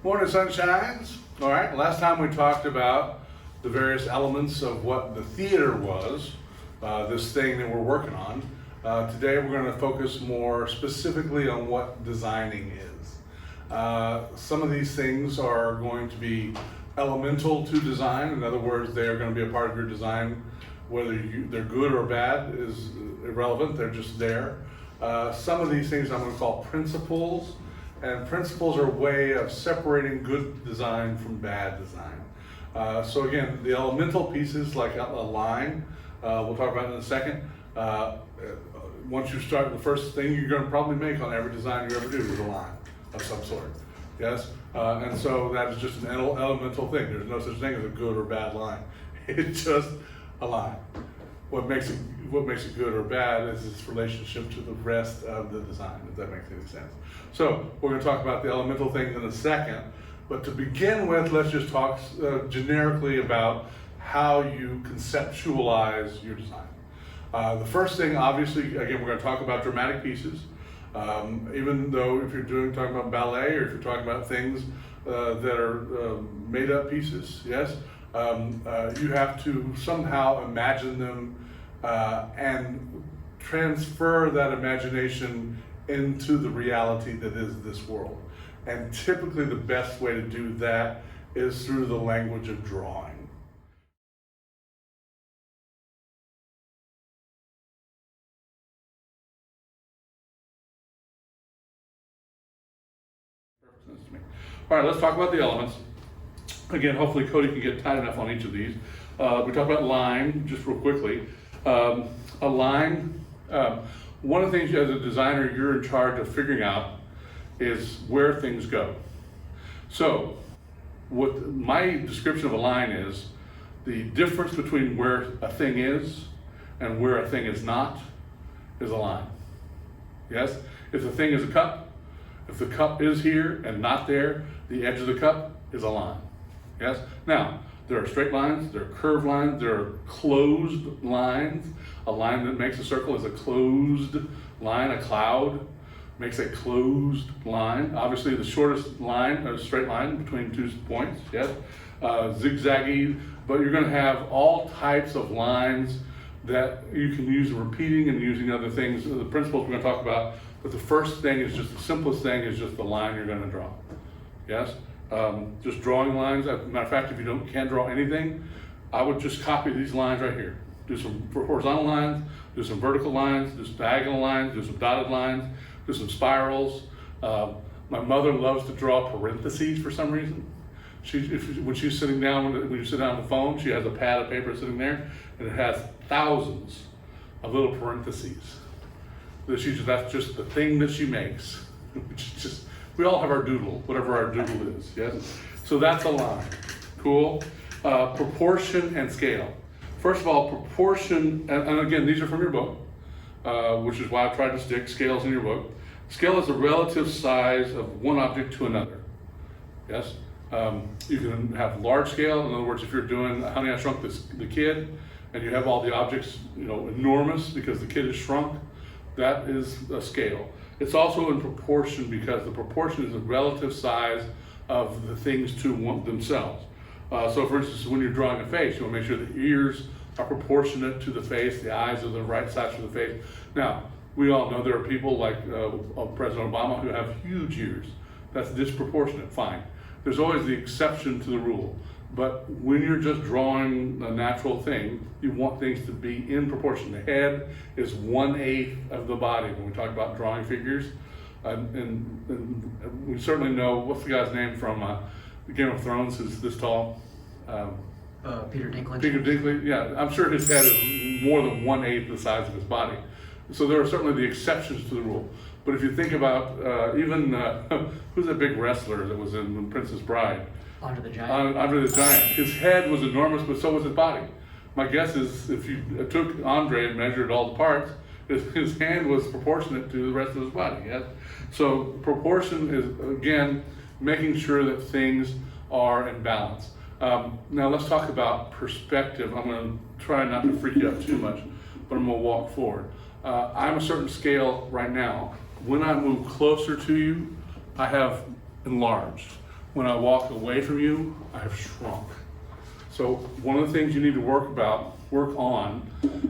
Morning, sunshines. All right, last time we talked about the various elements of what the theater was, this thing that we're working on. Today we're going to focus more specifically on what designing is. Some of these things are going to be elemental to design. In other words, they are going to be a part of your design. Whether they're good or bad is irrelevant, they're just there. Some of these things I'm going to call principles. And principles are a way of separating good design from bad design. So again, the elemental pieces like a line, we'll talk about in a second. Once you start, the first thing you're going to probably make on every design you ever do is a line of some sort. Yes? And so that is just an elemental thing. There's no such thing as a good or bad line. It's just a line. What makes it good or bad is its relationship to the rest of the design, if that makes any sense. So we're going to talk about the elemental things in a second, but to begin with, let's just talk generically about how you conceptualize your design. The first thing, obviously, again, we're going to talk about dramatic pieces. Even though if you're talking about ballet or if you're talking about things that are made up pieces, yes, you have to somehow imagine them and transfer that imagination into the reality that is this world. And typically the best way to do that is through the language of drawing. All right, let's talk about the elements. Again, hopefully Cody can get tight enough on each of these. We talk about line, just real quickly. A line, one of the things as a designer you're in charge of figuring out is where things go. So, what my description of a line is, the difference between where a thing is and where a thing is not is a line. Yes? If the thing is a cup, if the cup is here and not there, the edge of the cup is a line. Yes? Now, there are straight lines, there are curved lines, there are closed lines. A line that makes a circle is a closed line. A cloud makes a closed line. Obviously, the shortest line, a straight line between two points, yes? Zigzaggy, but you're going to have all types of lines that you can use repeating and using other things. The principles we're going to talk about, but the first thing is just the simplest thing is just the line you're going to draw. Yes? Just drawing lines. As a matter of fact, if you can't draw anything, I would just copy these lines right here. Do some horizontal lines, do some vertical lines, do some diagonal lines, do some dotted lines, do some spirals. My mother loves to draw parentheses for some reason. When she's sitting down, when you sit down on the phone, she has a pad of paper sitting there, and it has thousands of little parentheses. That's just the thing that she makes. We all have our doodle, whatever our doodle is, yes? So that's a line, cool? Proportion and scale. First of all, proportion, and again, these are from your book, which is why I tried to stick scales in your book. Scale is the relative size of one object to another, yes? You can have large scale, in other words, if you're doing Honey, I Shrunk the Kid, and you have all the objects, enormous because the kid is shrunk, that is a scale. It's also in proportion because the proportion is the relative size of the things to themselves. So for instance, when you're drawing a face, you want to make sure the ears are proportionate to the face, the eyes are the right size for the face. Now, we all know there are people like President Obama who have huge ears. That's disproportionate, fine. There's always the exception to the rule. But when you're just drawing a natural thing, you want things to be in proportion. The head is 1/8 of the body when we talk about drawing figures. And we certainly know, what's the guy's name from Game of Thrones who's this tall? Peter Dinklage. Peter Dinklage, yeah. I'm sure his head is more than 1/8 the size of his body. So there are certainly the exceptions to the rule. But if you think about even, who's that big wrestler that was in Princess Bride? Andre the Giant. Andre the Giant. His head was enormous, but so was his body. My guess is if you took Andre and measured all the parts, his hand was proportionate to the rest of his body. Yes? So proportion is, again, making sure that things are in balance. Now let's talk about perspective. I'm going to try not to freak you out too much, but I'm going to walk forward. I'm a certain scale right now. When I move closer to you, I have enlarged. when I walk away from you, I've shrunk. So one of the things you need to work on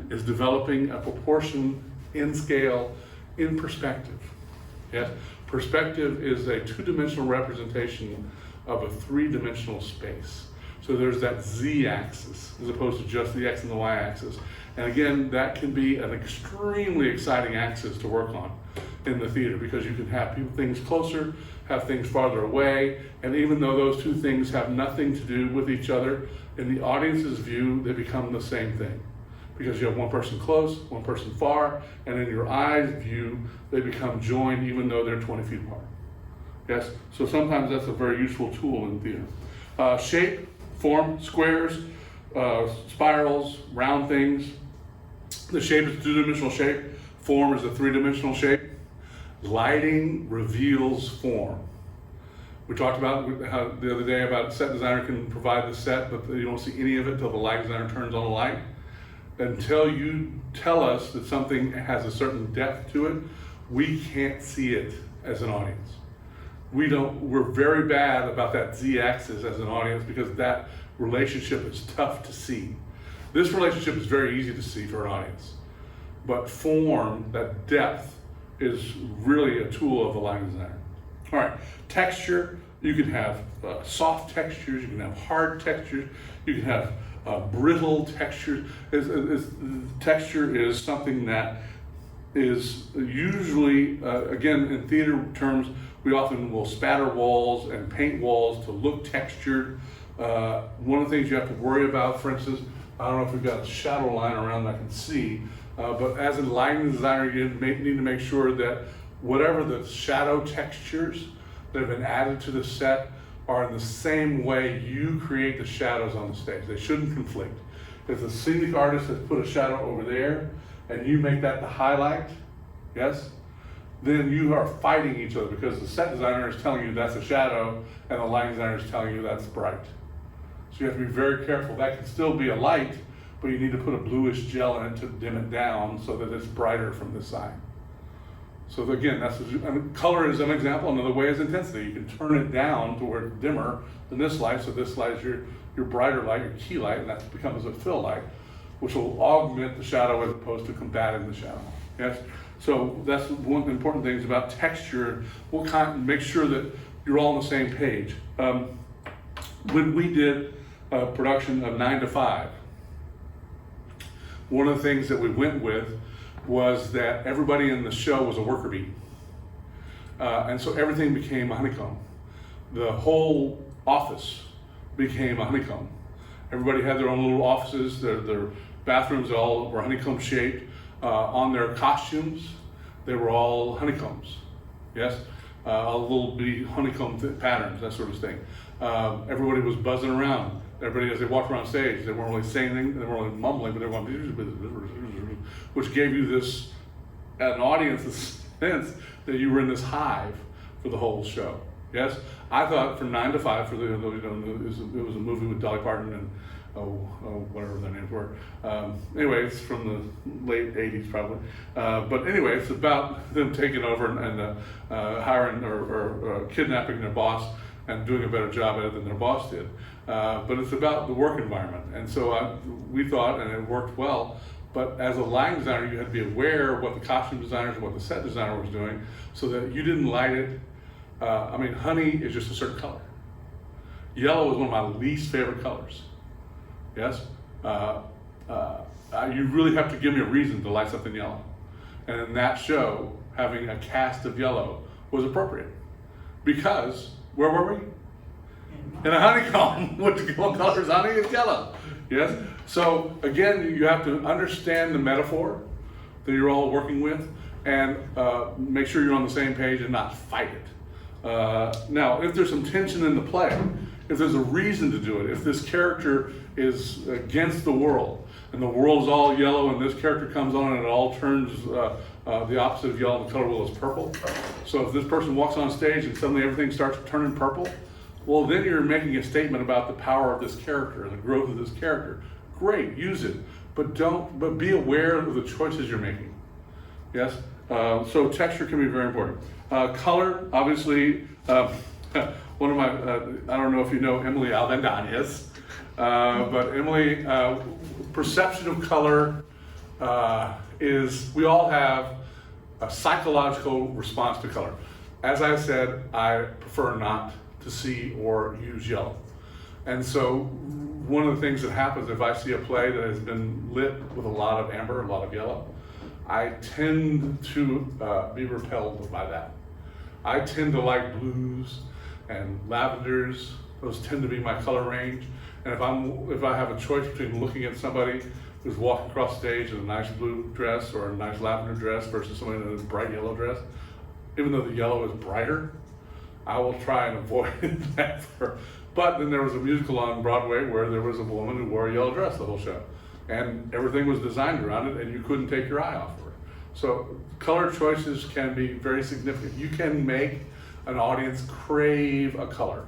is developing a proportion in scale, in perspective. Yes, perspective is a two-dimensional representation of a three-dimensional space. So there's that z-axis as opposed to just the x and the y-axis. And again, that can be an extremely exciting axis to work on in the theater because you can have things closer, have things farther away, and even though those two things have nothing to do with each other, in the audience's view, they become the same thing. Because you have one person close, one person far, and in your eye's view, they become joined even though they're 20 feet apart. Yes, so sometimes that's a very useful tool in theater. Shape, form, squares, spirals, round things. The shape is a two-dimensional shape. Form is a three-dimensional shape. Lighting reveals form. We talked about how the other day about set designer can provide the set, but you don't see any of it until the light designer turns on the light. Until you tell us that something has a certain depth to it, we can't see it as an audience. We're very bad about that z-axis as an audience because that relationship is tough to see. This relationship is very easy to see for an audience. But form, that depth, is really a tool of the lighting designer. All right, texture, you can have soft textures, you can have hard textures, you can have brittle textures. Texture is something that is usually, again, in theater terms, we often will spatter walls and paint walls to look textured. One of the things you have to worry about, for instance, I don't know if we've got a shadow line around that I can see, but as a lighting designer, you need to make sure that whatever the shadow textures that have been added to the set are in the same way you create the shadows on the stage. They shouldn't conflict. If the scenic artist has put a shadow over there and you make that the highlight, yes, then you are fighting each other because the set designer is telling you that's a shadow and the lighting designer is telling you that's bright. So you have to be very careful. That can still be a light, but you need to put a bluish gel in it to dim it down so that it's brighter from this side. So again, color is an example. Another way is intensity. You can turn it down to where it's dimmer than this light. So this light is your brighter light, your key light, and that becomes a fill light, which will augment the shadow as opposed to combating the shadow. Yes. So that's one of the important things about texture. Make sure that you're all on the same page. When we did a production of 9 to 5, one of the things that we went with was that everybody in the show was a worker bee. And so everything became a honeycomb. The whole office became a honeycomb. Everybody had their own little offices, their bathrooms all were honeycomb shaped. On their costumes, they were all honeycombs, yes? A little bitty honeycomb patterns, that sort of thing. Everybody was buzzing around. Everybody, as they walked around stage, they weren't really saying anything, they weren't really mumbling, but they were going, which gave you an audience, sense that you were in this hive for the whole show. Yes, I thought from 9 to 5 it was a movie with Dolly Parton and whatever their names were. Anyway, it's from the late 80s probably. But anyway, it's about them taking over and hiring or kidnapping their boss and doing a better job at it than their boss did. But it's about the work environment. And so we thought, and it worked well, but as a lighting designer, you had to be aware of what the costume designers and what the set designer was doing so that you didn't light it. Honey is just a certain color. Yellow is one of my least favorite colors. Yes? You really have to give me a reason to light something yellow. And in that show, having a cast of yellow was appropriate. Because, where were we? In a honeycomb. What color is honey? It's yellow. Yes? So, again, you have to understand the metaphor that you're all working with and make sure you're on the same page and not fight it. Now, if there's some tension in the play, if there's a reason to do it, if this character is against the world, and the world is all yellow, and this character comes on and it all turns the opposite of yellow, and the color wheel is purple. So if this person walks on stage and suddenly everything starts turning purple, well, then you're making a statement about the power of this character and the growth of this character. Great, use it, but be aware of the choices you're making. Yes. So texture can be very important. Color, obviously, one of my, I don't know if you know Emily Alvendañez, but Emily, perception of color is, we all have a psychological response to color. As I said, I prefer not to see or use yellow. And so one of the things that happens if I see a play that has been lit with a lot of amber, a lot of yellow, I tend to be repelled by that. I tend to like blues and lavenders. Those tend to be my color range. And if I have a choice between looking at somebody who's walking across stage in a nice blue dress or a nice lavender dress versus somebody in a bright yellow dress, even though the yellow is brighter, I will try and avoid that. But then there was a musical on Broadway where there was a woman who wore a yellow dress the whole show. And everything was designed around it and you couldn't take your eye off of her. So color choices can be very significant. You can make an audience crave a color.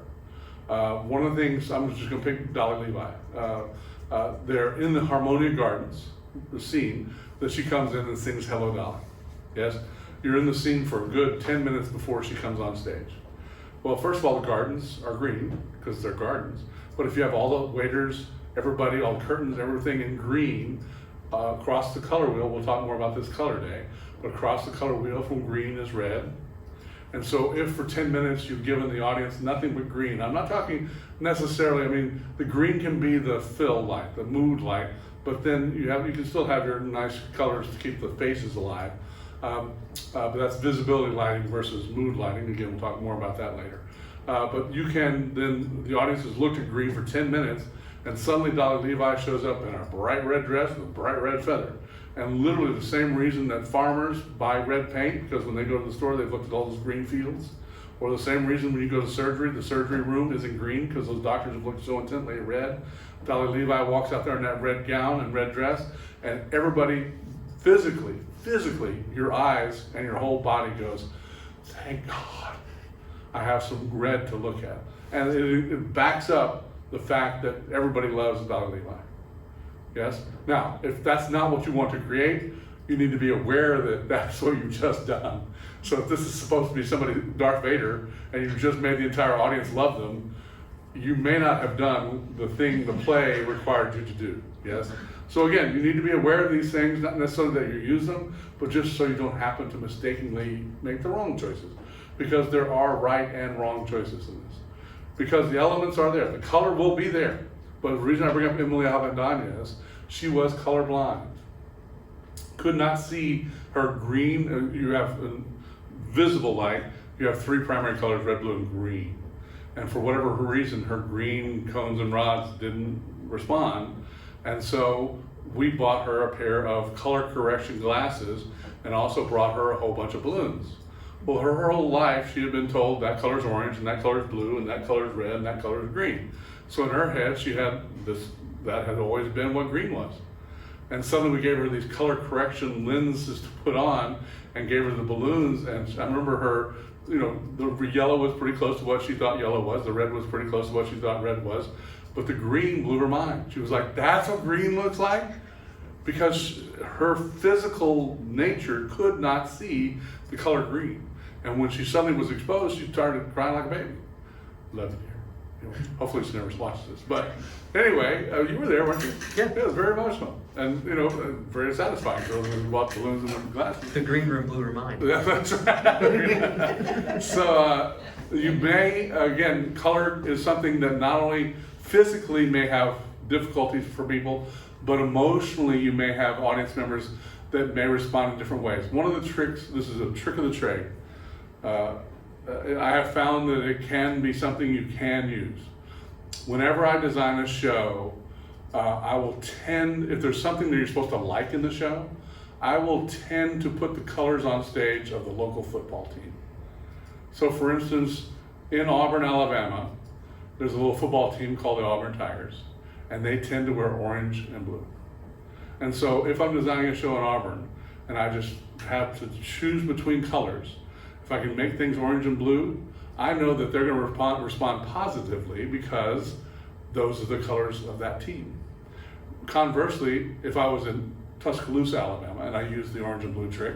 One of the things, I'm just gonna pick Dolly Levi. They're in the Harmonia Gardens, the scene that she comes in and sings Hello Dolly. Yes? You're in the scene for a good 10 minutes before she comes on stage. Well, first of all, the gardens are green because they're gardens. But if you have all the waiters, everybody, all the curtains, everything in green, across the color wheel, we'll talk more about this color day, but across the color wheel from green is red. And so if for 10 minutes you've given the audience nothing but green, I'm not talking necessarily, I mean, the green can be the fill light, the mood light, but then you can still have your nice colors to keep the faces alive. But that's visibility lighting versus mood lighting. Again, we'll talk more about that later. But you can, then the audience has looked at green for 10 minutes and suddenly Dolly Levi shows up in a bright red dress with a bright red feather. And literally the same reason that farmers buy red paint, because when they go to the store, they've looked at all those green fields. Or the same reason when you go to surgery, the surgery room is in green because those doctors have looked so intently at red. Dolly Levi walks out there in that red gown and red dress, and everybody physically, your eyes and your whole body goes, thank God I have some red to look at. And it backs up the fact that everybody loves Dolly Levi. Yes? Now, if that's not what you want to create, you need to be aware that that's what you've just done. So if this is supposed to be somebody, Darth Vader, and you've just made the entire audience love them, you may not have done the thing the play required you to do. Yes? So again, you need to be aware of these things, not necessarily that you use them, but just so you don't happen to mistakenly make the wrong choices. Because there are right and wrong choices in this. Because the elements are there. The color will be there. But the reason I bring up Emily Alvendañez, she was colorblind. Could not see her green, you have visible light, you have three primary colors, red, blue, and green. And for whatever reason, her green cones and rods didn't respond. And so we bought her a pair of color correction glasses and also brought her a whole bunch of balloons. Well, her whole life, she had been told that color's orange, and that color's blue, and that color's red, and that color's green. So in her head, she had this, that had always been what green was. And suddenly we gave her these color correction lenses to put on and gave her the balloons. And I remember her, you know, the yellow was pretty close to what she thought yellow was. The red was pretty close to what she thought red was. But the green blew her mind. She was like, that's what green looks like? Because her physical nature could not see the color green. And when she suddenly was exposed, she started crying like a baby. Love you, dear. Anyway, hopefully she never watches this. But anyway, you were there, weren't you? Yeah. It was very emotional. And, you know, very satisfying. So when we bought balloons and the glasses. The green room blew her mind. Yeah, that's right. So you may, again, color is something that not only physically may have difficulties for people, but emotionally you may have audience members that may respond in different ways. One of the tricks, this is a trick of the trade, I have found that it can be something you can use. Whenever I design a show, I will tend, if there's something that you're supposed to like in the show, I will tend to put the colors on stage of the local football team. So for instance, in Auburn, Alabama, there's a little football team called the Auburn Tigers, and they tend to wear orange and blue. And so if I'm designing a show in Auburn, and I just have to choose between colors, if I can make things orange and blue, I know that they're going to respond positively because those are the colors of that team. Conversely, if I was in Tuscaloosa, Alabama, and I used the orange and blue trick,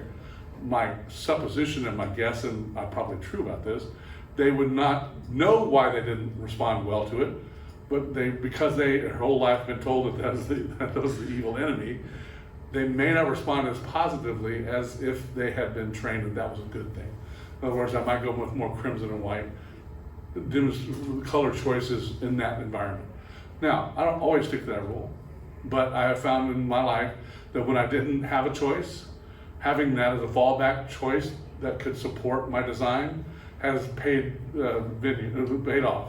my supposition and my guess, and I'm probably true about this, they would not know why they didn't respond well to it, but because their whole life have been told that that was the evil enemy, they may not respond as positively as if they had been trained that that was a good thing. In other words, I might go with more crimson and white, color choices in that environment. Now, I don't always stick to that rule, but I have found in my life that when I didn't have a choice, having that as a fallback choice that could support my design has paid off.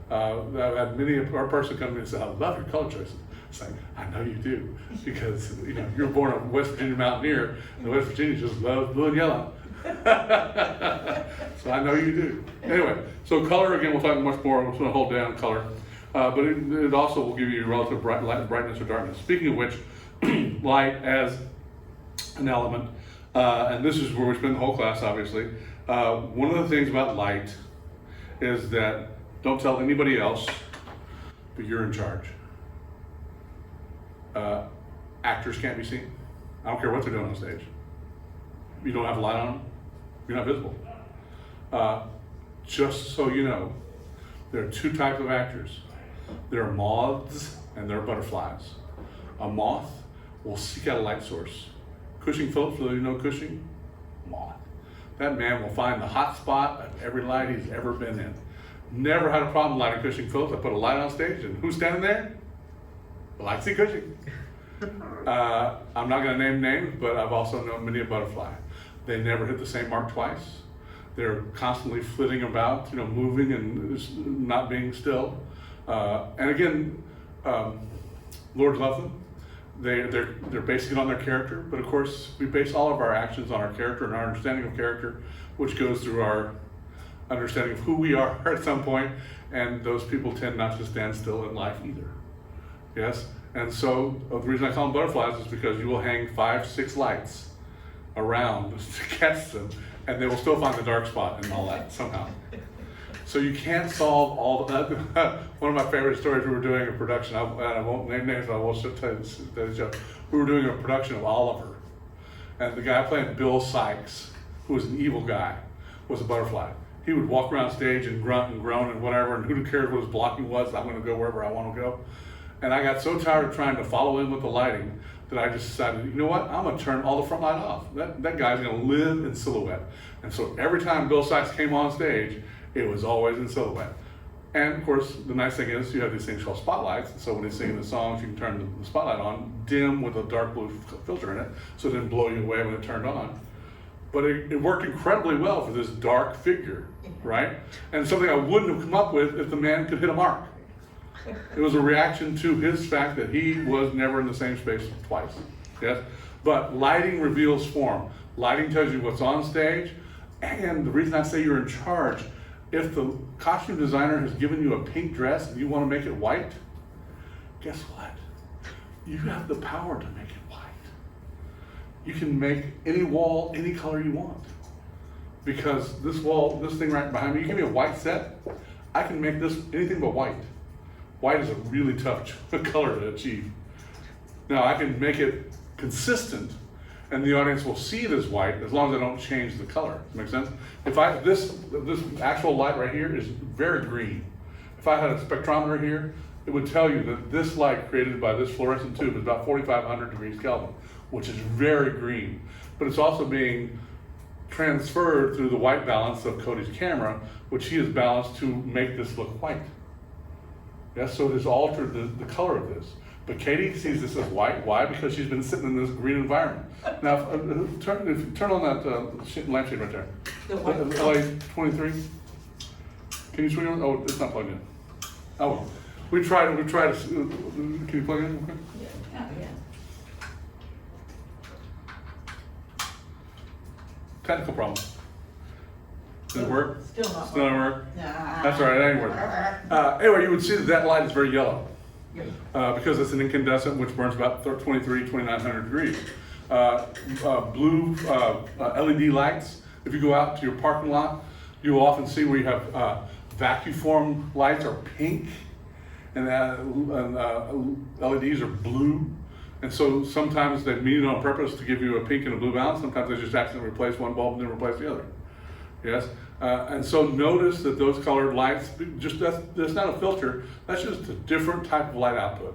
I've had many a person come to me and say, "I love your color choices." It's like, I know you do, because you're born a West Virginia mountaineer, and the West Virginians just love blue and yellow. So I know you do. Anyway, so color, again, we'll talk much more. I'm just going to hold down color. But it also will give you relative brightness or darkness. Speaking of which, light as an element, and this is where we spend the whole class, obviously. One of the things about light is that don't tell anybody else, but you're in charge. Actors can't be seen. I don't care what they're doing on stage. You don't have a light on, you're not visible. Just so you know, there are two types of actors. There are moths and there are butterflies. A moth will seek out a light source. Cushing Phillips, whether you know Cushing, moth. That man will find the hot spot of every light he's ever been in. Never had a problem lighting Cushing Phillips. I put a light on stage, and who's standing there? Alexi Cushing. I'm not going to name names, but I've also known many a butterfly. They never hit the same mark twice. They're constantly flitting about, moving and not being still. And again, Lord loves them. They're basing it on their character, but of course we base all of our actions on our character and our understanding of character, which goes through our understanding of who we are at some point, and those people tend not to stand still in life either. Yes? And so the reason I call them butterflies is because you will hang 5, 6 lights around to catch them, and they will still find the dark spot and all that somehow. So you can't solve all that. One of my favorite stories, we were doing a production, I won't name names, but I will tell you this joke. We were doing a production of Oliver, and the guy playing Bill Sykes, who was an evil guy, was a butterfly. He would walk around stage and grunt and groan and whatever, and who cares what his blocking was, I'm going to go wherever I want to go. And I got so tired of trying to follow in with the lighting that I just decided, you know what, I'm going to turn all the front light off. That guy's going to live in silhouette. And so every time Bill Sykes came on stage, it was always in silhouette. And of course, the nice thing is you have these things called spotlights. And so when he's singing the songs, you can turn the spotlight on, dim with a dark blue filter in it, so it didn't blow you away when it turned on. But it worked incredibly well for this dark figure, right? And something I wouldn't have come up with if the man could hit a mark. It was a reaction to his fact that he was never in the same space twice, yes? But lighting reveals form. Lighting tells you what's on stage, and the reason I say you're in charge, if the costume designer has given you a pink dress and you want to make it white, guess what? You have the power to make it white. You can make any wall any color you want. Because this wall, this thing right behind me, you give me a white set, I can make this anything but white. White is a really tough color to achieve. Now I can make it consistent, and the audience will see it as white as long as I don't change the color. Make sense? If this actual light right here is very green. If I had a spectrometer here, it would tell you that this light created by this fluorescent tube is about 4,500 degrees Kelvin, which is very green. But it's also being transferred through the white balance of Cody's camera, which he has balanced to make this look white. Yes, so it has altered the color of this. But Katie sees this as white. Why? Because she's been sitting in this green environment. Now, turn on that lampshade right there. The white. LA 23. Can you swing on? Oh, it's not plugged in. Oh, we tried. Can you plug it in? Okay. Yeah. Technical problem. Does it work? Still not. Still not work? Nah. That's all right. It ain't working. Anyway, you would see that light is very yellow. Because it's an incandescent, which burns about 2,900 degrees. Blue LED lights, if you go out to your parking lot, you will often see where you have vacuum form lights are pink, and LEDs are blue. And so sometimes they mean it on purpose to give you a pink and a blue balance. Sometimes they just accidentally replace one bulb and then replace the other. Yes? And so notice that those colored lights, that's not a filter, that's just a different type of light output.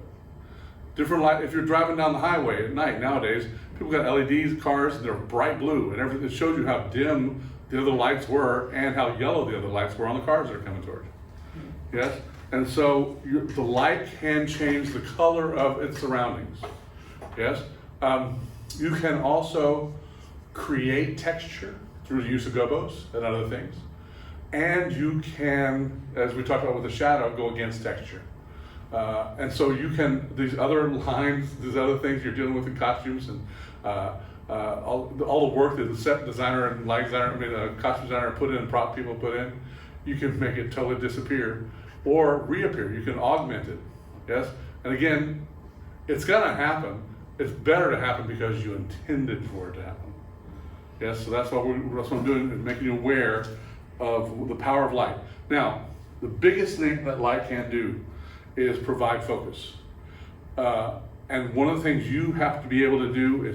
Different light, if you're driving down the highway at night nowadays, people got LEDs, cars, and they're bright blue, and everything. It shows you how dim the other lights were and how yellow the other lights were on the cars that are coming towards you. Yes? And so the light can change the color of its surroundings. Yes? You can also create texture through the use of gobos and other things. And you can, as we talked about with the shadow, go against texture. And so you can, these other lines, these other things you're dealing with in costumes and all the work that the set designer and light designer, costume designer put in, prop people put in, you can make it totally disappear or reappear. You can augment it, yes? And again, it's gonna happen. It's better to happen because you intended for it to happen. Yes, so that's what I'm doing, is making you aware of the power of light. Now, the biggest thing that light can do is provide focus. And one of the things you have to be able to do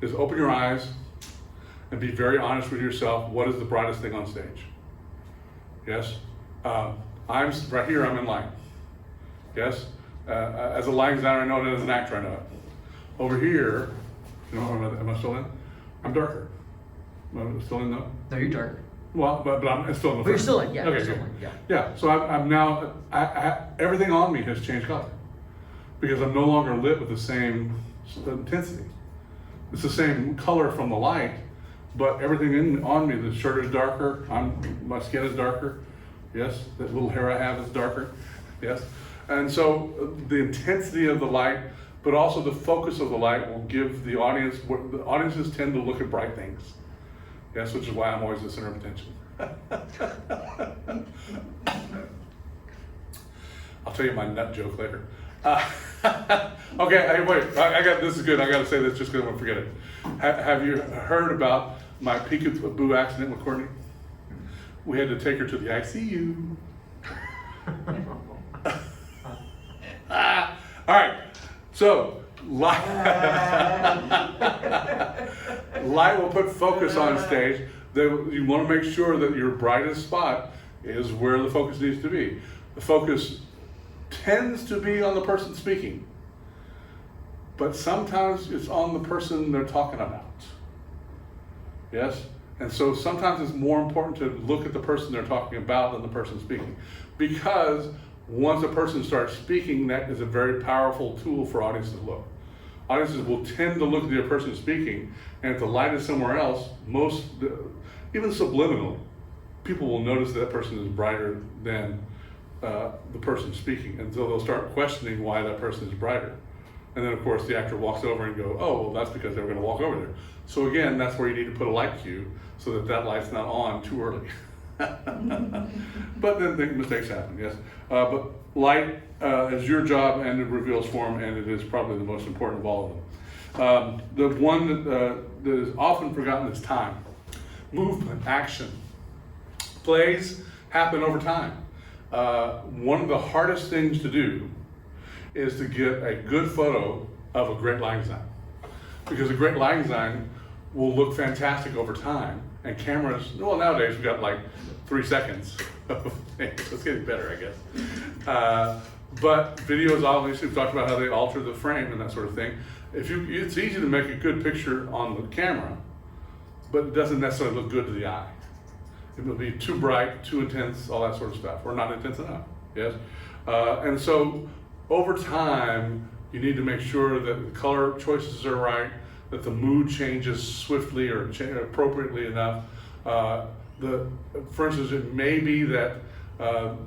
is open your eyes and be very honest with yourself. What is the brightest thing on stage? Yes? I'm right here, I'm in light. Yes? As a light designer, I know it. As an actor, I know it. Over here, am I still in? I'm darker. Am I still in though? No, you're dark. Well, but I'm still in the But you're front. still in, yeah. Okay, You're still good. in, yeah. Yeah, so I'm now, everything on me has changed color because I'm no longer lit with the same intensity. It's the same color from the light, but everything on me, the shirt is darker, my skin is darker, yes, that little hair I have is darker, yes. And so the intensity of the light, but also the focus of the light will give the audiences tend to look at bright things. Yes, which is why I'm always the center of attention. I'll tell you my nut joke later. Okay, wait, this is good. I got to say this just because I'm going to forget it. Have you heard about my peekaboo accident with Courtney? We had to take her to the ICU. All right, so light will put focus on stage. You want to make sure that your brightest spot is where the focus needs to be. The focus tends to be on the person speaking, but sometimes it's on the person they're talking about. Yes? And so sometimes it's more important to look at the person they're talking about than the person speaking. Because once a person starts speaking, that is a very powerful tool for audiences to look. Audiences will tend to look at the person speaking, and if the light is somewhere else, even subliminally, people will notice that person is brighter than the person speaking, and so they'll start questioning why that person is brighter. And then of course the actor walks over and go, oh, well that's because they were going to walk over there. So again, that's where you need to put a light cue so that light's not on too early. But then mistakes happen, yes. But light is your job, and it reveals form, and it is probably the most important of all of them. The one that is often forgotten is time. Movement, action. Plays happen over time. One of the hardest things to do is to get a good photo of a great lighting design. Because a great lighting design will look fantastic over time, and cameras, well nowadays we've got like 3 seconds. It's getting better, I guess. But videos, obviously, we've talked about how they alter the frame and that sort of thing. It's easy to make a good picture on the camera, but it doesn't necessarily look good to the eye. It will be too bright, too intense, all that sort of stuff, or not intense enough, yes? And so over time, you need to make sure that the color choices are right, that the mood changes swiftly or appropriately enough. For instance, it may be that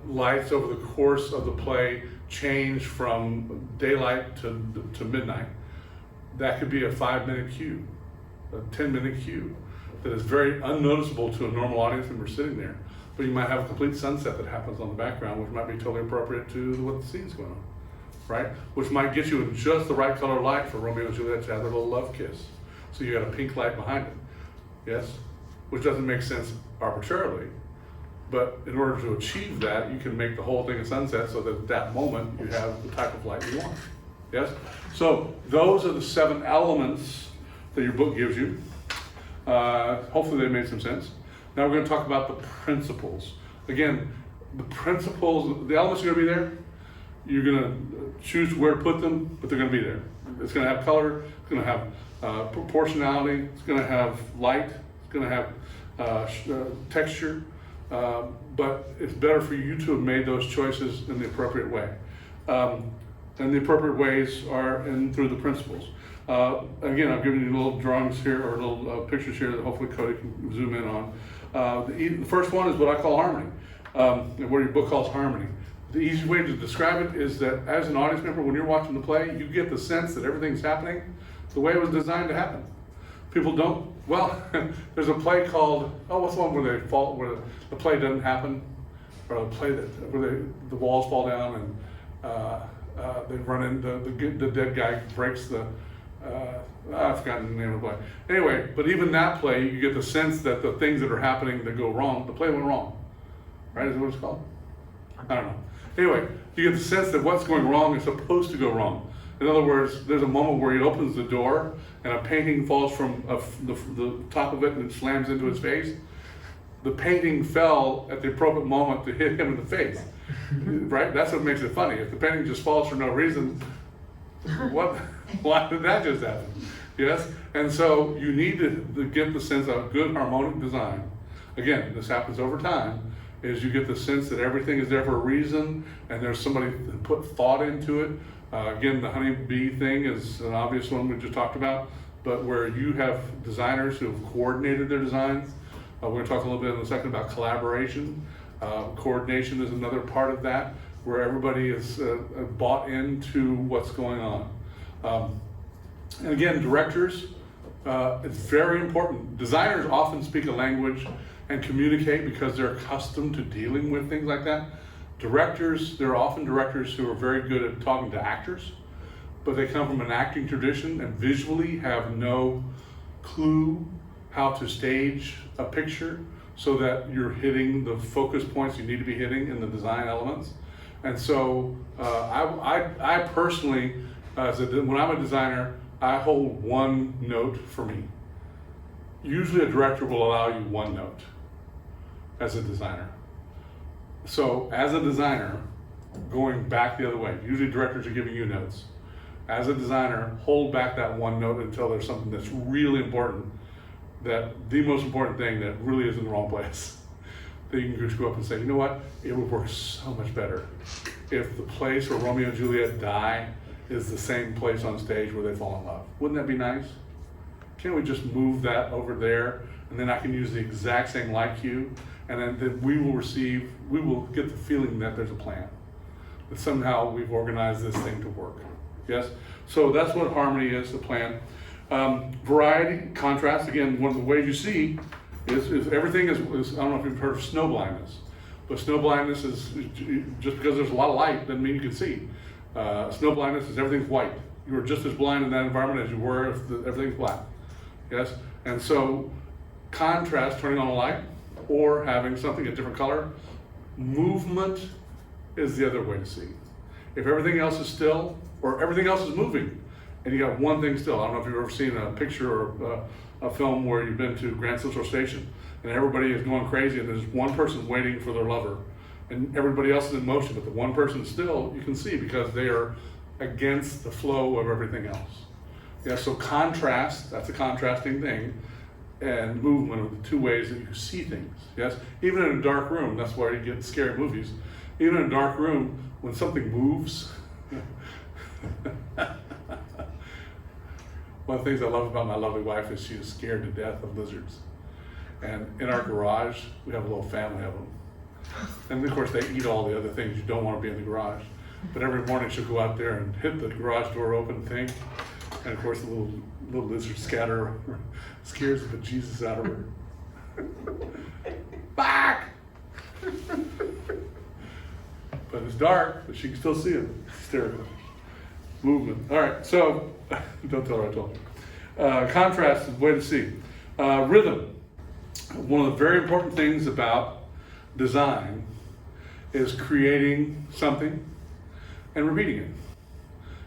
lights over the course of the play change from daylight to midnight. That could be a 5-minute cue, a 10-minute cue that is very unnoticeable to a normal audience when we're sitting there. But you might have a complete sunset that happens on the background, which might be totally appropriate to what the scene's going on, right? Which might get you in just the right color light for Romeo and Juliet to have their little love kiss. So you got a pink light behind it, yes? Which doesn't make sense arbitrarily, but in order to achieve that, you can make the whole thing a sunset so that at that moment you have the type of light you want, yes? So those are the 7 elements that your book gives you. Hopefully they made some sense. Now we're going to talk about the principles. Again, the principles, the elements are going to be there. You're going to choose where to put them, but they're going to be there. It's going to have color, it's going to have proportionality, it's going to have light, it's going to have texture, but it's better for you to have made those choices in the appropriate way. And the appropriate ways are through the principles. Again, I've given you little drawings here, or little pictures here that hopefully Cody can zoom in on. The first one is what I call harmony, what your book calls harmony. The easy way to describe it is that as an audience member, when you're watching the play, you get the sense that everything's happening the way it was designed to happen. People don't, well, there's a play called, what's the one where they fall, where the play doesn't happen? Or a play where the walls fall down and they run into, the dead guy breaks the, I've forgotten the name of the play. Anyway, but even that play, you get the sense that the things that are happening that go wrong, the play went wrong. Right, is that what it's called? I don't know. Anyway, you get the sense that what's going wrong is supposed to go wrong. In other words, there's a moment where he opens the door and a painting falls from the top of it and it slams into his face. The painting fell at the appropriate moment to hit him in the face, right? That's what makes it funny. If the painting just falls for no reason, why did that just happen? Yes? And so you need to get the sense of good harmonic design. Again, this happens over time, is you get the sense that everything is there for a reason and there's somebody that put thought into it. Again, the honeybee thing is an obvious one we just talked about, but where you have designers who have coordinated their designs. We're going to talk a little bit in a second about collaboration. Coordination is another part of that, where everybody is bought into what's going on. And again, directors, it's very important. Designers often speak a language and communicate because they're accustomed to dealing with things like that. Directors, there are often directors who are very good at talking to actors, but they come from an acting tradition and visually have no clue how to stage a picture so that you're hitting the focus points you need to be hitting in the design elements. And so I personally, when I'm a designer, I hold one note for me. Usually a director will allow you one note as a designer. So as a designer, going back the other way, usually directors are giving you notes. As a designer, hold back that one note until there's something that's really important, that the most important thing that really is in the wrong place. Then you can just go up and say, you know what, it would work so much better if the place where Romeo and Juliet die is the same place on stage where they fall in love. Wouldn't that be nice? Can't we just move that over there, and then I can use the exact same light cue, and then we will get the feeling that there's a plan, that somehow we've organized this thing to work. Yes? So that's what harmony is, the plan. Variety, contrast, again, one of the ways you see is everything is, I don't know if you've heard of snow blindness, but snow blindness is, just because there's a lot of light doesn't mean you can see. Snow blindness is everything's white. You are just as blind in that environment as you were if everything's black. Yes? And so contrast, turning on a light, or having something a different color, movement is the other way to see. If everything else is still, or everything else is moving, and you got one thing still. I don't know if you've ever seen a picture or a film where you've been to Grand Central Station and everybody is going crazy and there's one person waiting for their lover and everybody else is in motion, but the one person still, you can see because they are against the flow of everything else. Yeah, so contrast, that's a contrasting thing, and movement are the two ways that you see things. Yes, even in a dark room, that's why you get scary movies. Even in a dark room, when something moves, one of the things I love about my lovely wife is she is scared to death of lizards. And in our garage, we have a little family of them. And of course, they eat all the other things you don't want to be in the garage. But every morning she'll go out there and hit the garage door open thing. And of course, the little lizards scatter, scares the bejesus out of her. Back! But it's dark, but she can still see them. Hysterical. Movement. All right, so, don't tell her I told you. Contrast is the way to see. Rhythm. One of the very important things about design is creating something and repeating it.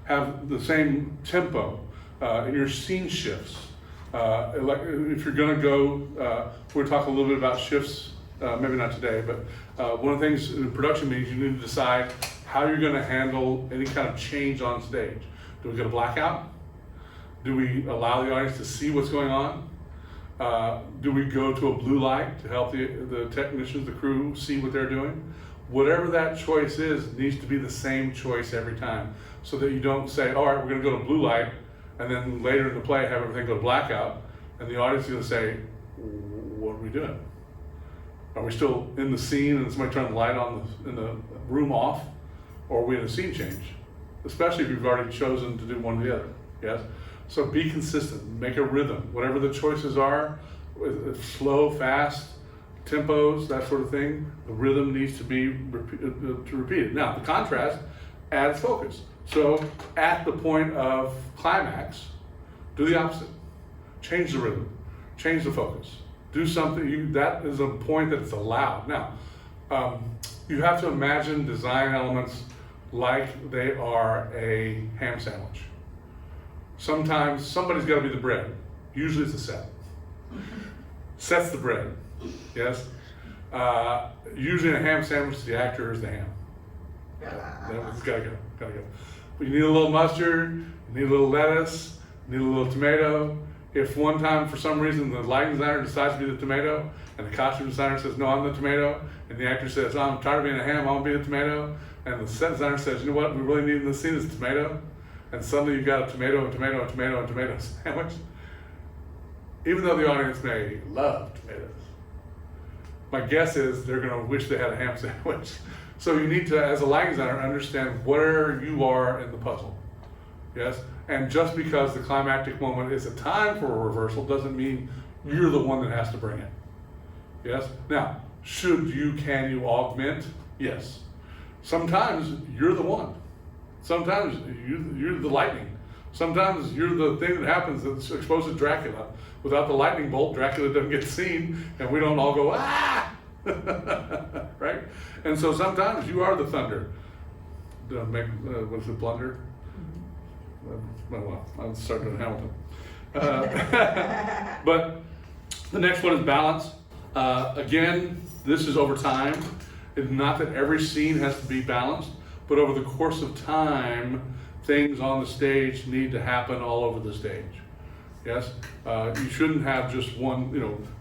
Have the same tempo in your scene shifts. If you're gonna go, we'll talk a little bit about shifts, maybe not today, but one of the things in production meetings, you need to decide how you're gonna handle any kind of change on stage. Do we get a blackout? Do we allow the audience to see what's going on? Do we go to a blue light to help the technicians, the crew, see what they're doing? Whatever that choice is, needs to be the same choice every time, so that you don't say, all right, we're gonna go to blue light, and then later in the play have everything go to blackout, and the audience is gonna say, what are we doing? Are we still in the scene and somebody turning the light on in the room off, or are we in a scene change? Especially if you've already chosen to do one or the other, yes? So be consistent, make a rhythm, whatever the choices are, slow, fast, tempos, that sort of thing, the rhythm needs to be repeated. Now, the contrast adds focus. So at the point of climax, do the opposite. Change the rhythm, change the focus. Do something, that is a point that it's allowed. Now, you have to imagine design elements like they are a ham sandwich. Sometimes somebody's got to be the bread. Usually it's the set. Set's the bread, yes? Usually in a ham sandwich, the actor is the ham. It's gotta go. But you need a little mustard, you need a little lettuce, you need a little tomato. If one time, for some reason, the lighting designer decides to be the tomato, and the costume designer says, no, I'm the tomato, and the actor says, oh, I'm tired of being a ham, I want to be the tomato, and the set designer says, you know what, we really need in this scene is a tomato, and suddenly you've got a tomato and tomato and tomato and tomato sandwich. Even though the audience may love tomatoes, my guess is they're going to wish they had a ham sandwich. So you need to, as a lighting designer, understand where you are in the puzzle. Yes? And just because the climactic moment is a time for a reversal doesn't mean you're the one that has to bring it. Yes? Now, can you augment? Yes. Sometimes you're the one. Sometimes you're the lightning. Sometimes you're the thing that happens that exposes Dracula. Without the lightning bolt, Dracula doesn't get seen, and we don't all go, ah! Right? And so sometimes you are the thunder. What's it, blunder? Well, I'll start doing Hamilton. But the next one is balance. Again, this is over time. It's not that every scene has to be balanced, but over the course of time, things on the stage need to happen all over the stage. Yes? You shouldn't have just one,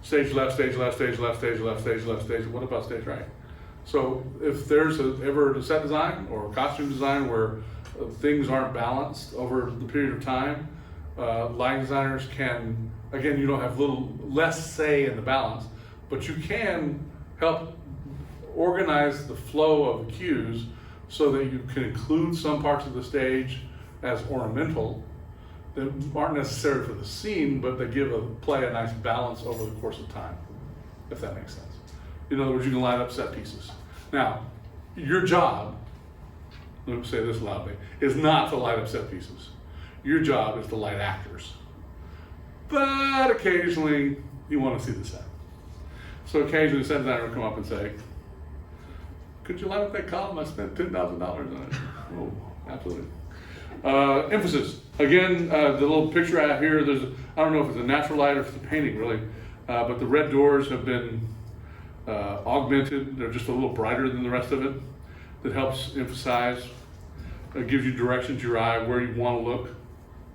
stage left, stage left, stage left, stage left, stage left, stage. What about stage right? So if there's ever a set design or a costume design where things aren't balanced over the period of time, lighting designers can, again, you don't have less say in the balance, but you can help organize the flow of the cues so that you can include some parts of the stage as ornamental that aren't necessary for the scene, but they give a play a nice balance over the course of time, if that makes sense. In other words, you can line up set pieces. Now, your job, let me say this loudly, is not to light up set pieces. Your job is to light actors. But occasionally, you want to see the set. So occasionally, the set designer will come up and say, could you light up that column? I spent $10,000 on it. Oh, absolutely. Emphasis. Again, the little picture out here, I don't know if it's a natural light or if it's a painting, really, but the red doors have been augmented. They're just a little brighter than the rest of it. That helps emphasize, gives you direction to your eye, where you want to look.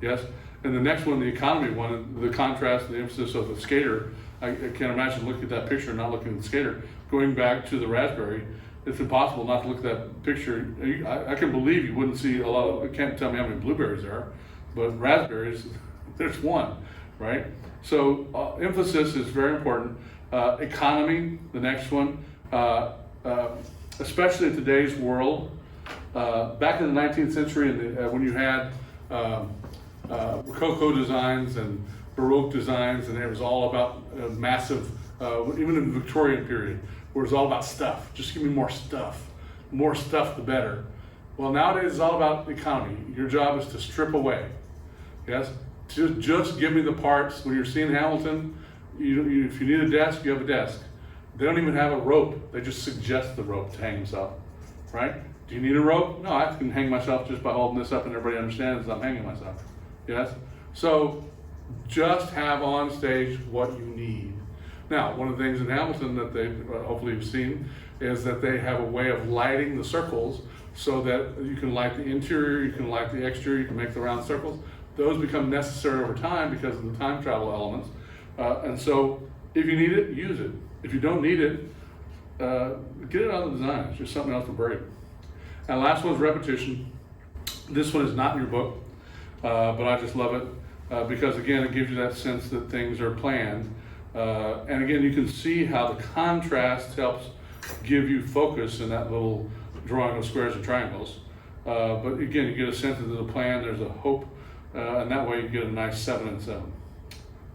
Yes? And the next one, the economy one, the contrast, the emphasis of the skater. I can't imagine looking at that picture and not looking at the skater. Going back to the raspberry, it's impossible not to look at that picture. I can believe you wouldn't see a lot of, I can't tell me how many blueberries there are, but raspberries, there's one, right? So emphasis is very important. Economy, the next one, especially in today's world. Back in the 19th century, when you had Rococo designs and Baroque designs, and it was all about massive, even in the Victorian period, where it was all about stuff. Just give me more stuff. More stuff, the better. Well, nowadays it's all about economy. Your job is to strip away. Yes? Just give me the parts. When you're seeing Hamilton, if you need a desk, you have a desk. They don't even have a rope. They just suggest the rope to hang himself, right? Do you need a rope? No, I can hang myself just by holding this up and everybody understands I'm hanging myself. Yes? So Just have on stage what you need. Now, one of the things in Hamilton that they hopefully you've seen is that they have a way of lighting the circles so that you can light the interior, you can light the exterior, you can make the round circles. Those become necessary over time because of the time travel elements. And so if you need it, use it. If you don't need it, get it out of the design. It's just something else to break. And last one is repetition. This one is not in your book, but I just love it because again, it gives you that sense that things are planned. And again, you can see how the contrast helps give you focus in that little drawing of squares and triangles. But again, you get a sense that there's a plan, there's a hope, and that way you get a nice 7 and 7.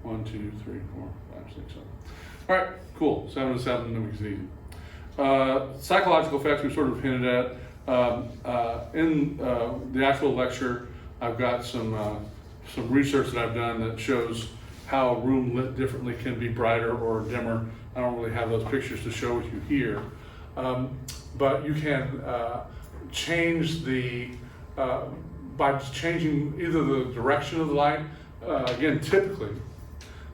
1, 2, 3, 4, 5, 6, 7. All right, cool. 7 and 7, then we can see. Psychological effects we sort of hinted at. In the actual lecture, I've got some research that I've done that shows how a room lit differently can be brighter or dimmer. I don't really have those pictures to show with you here. But you can change by changing either the direction of the light. Again, typically,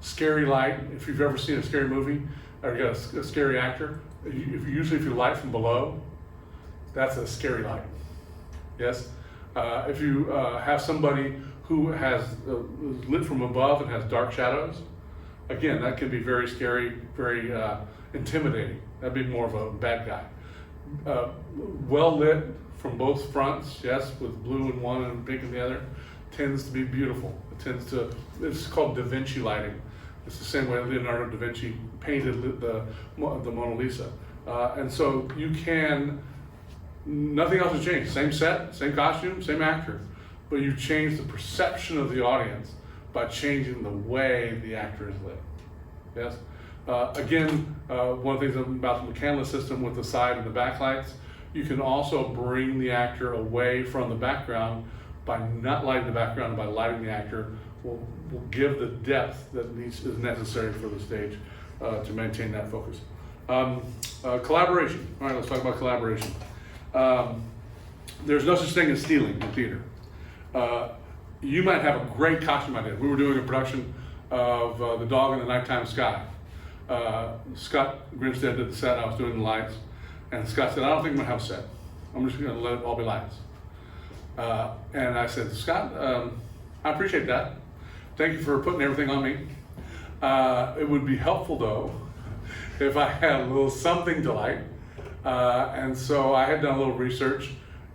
scary light, if you've ever seen a scary movie or you got a scary actor, usually if you light from below, that's a scary light. Yes? If you have somebody who has lit from above and has dark shadows, again, that can be very scary, very intimidating. That'd be more of a bad guy. Well lit from both fronts, yes, with blue in one and pink in the other, tends to be beautiful. It's called Da Vinci lighting. It's the same way Leonardo da Vinci painted the Mona Lisa. And so you can, nothing else has changed. Same set, same costume, same actor, but you change the perception of the audience by changing the way the actor is lit. Yes? Again, one of the things about the McCandless system with the side and the backlights, you can also bring the actor away from the background by not lighting the background, by lighting the actor will give the depth that is necessary for the stage to maintain that focus. Collaboration. All right, let's talk about collaboration. There's no such thing as stealing in theater. You might have a great costume idea. We were doing a production of The Dog in the Nighttime Sky. Scott Grinstead did the set, I was doing the lights, and Scott said, I don't think I'm gonna have a set. I'm just gonna let it all be lights. And I said, Scott, I appreciate that. Thank you for putting everything on me. It would be helpful though, if I had a little something to light. And so I had done a little research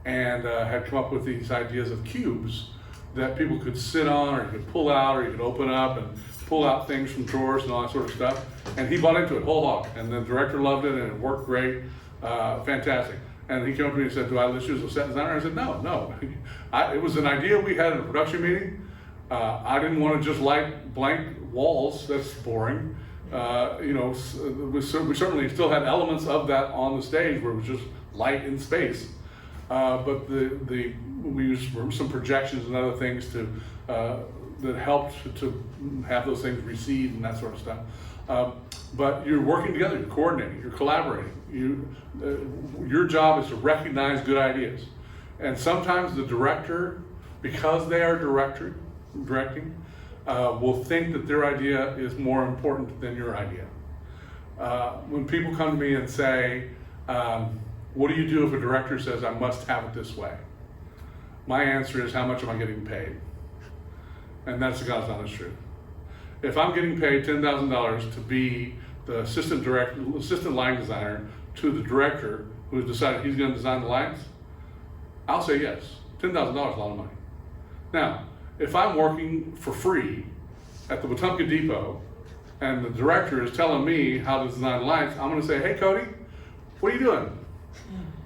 and had come up with these ideas of cubes that people could sit on, or you could pull out, or you could open up and pull out things from drawers and all that sort of stuff. And he bought into it whole hog. And the director loved it and it worked great, fantastic. And he came up to me and said, do I list you as a set designer? I said, no. It was an idea we had in a production meeting. I didn't want to just light blank walls, that's boring. We certainly still had elements of that on the stage where it was just light in space. But we used some projections and other things that helped to have those things recede and that sort of stuff. But you're working together, you're coordinating, you're collaborating. Your job is to recognize good ideas. And sometimes the director, because they are directing, will think that their idea is more important than your idea. When people come to me and say, what do you do if a director says, I must have it this way? My answer is, how much am I getting paid? And that's the God's honest truth. If I'm getting paid $10,000 to be the assistant lighting designer to the director who has decided he's going to design the lights, I'll say yes. $10,000 is a lot of money. Now, if I'm working for free at the Wetumpka Depot and the director is telling me how to design the lights, I'm going to say, hey Cody, what are you doing?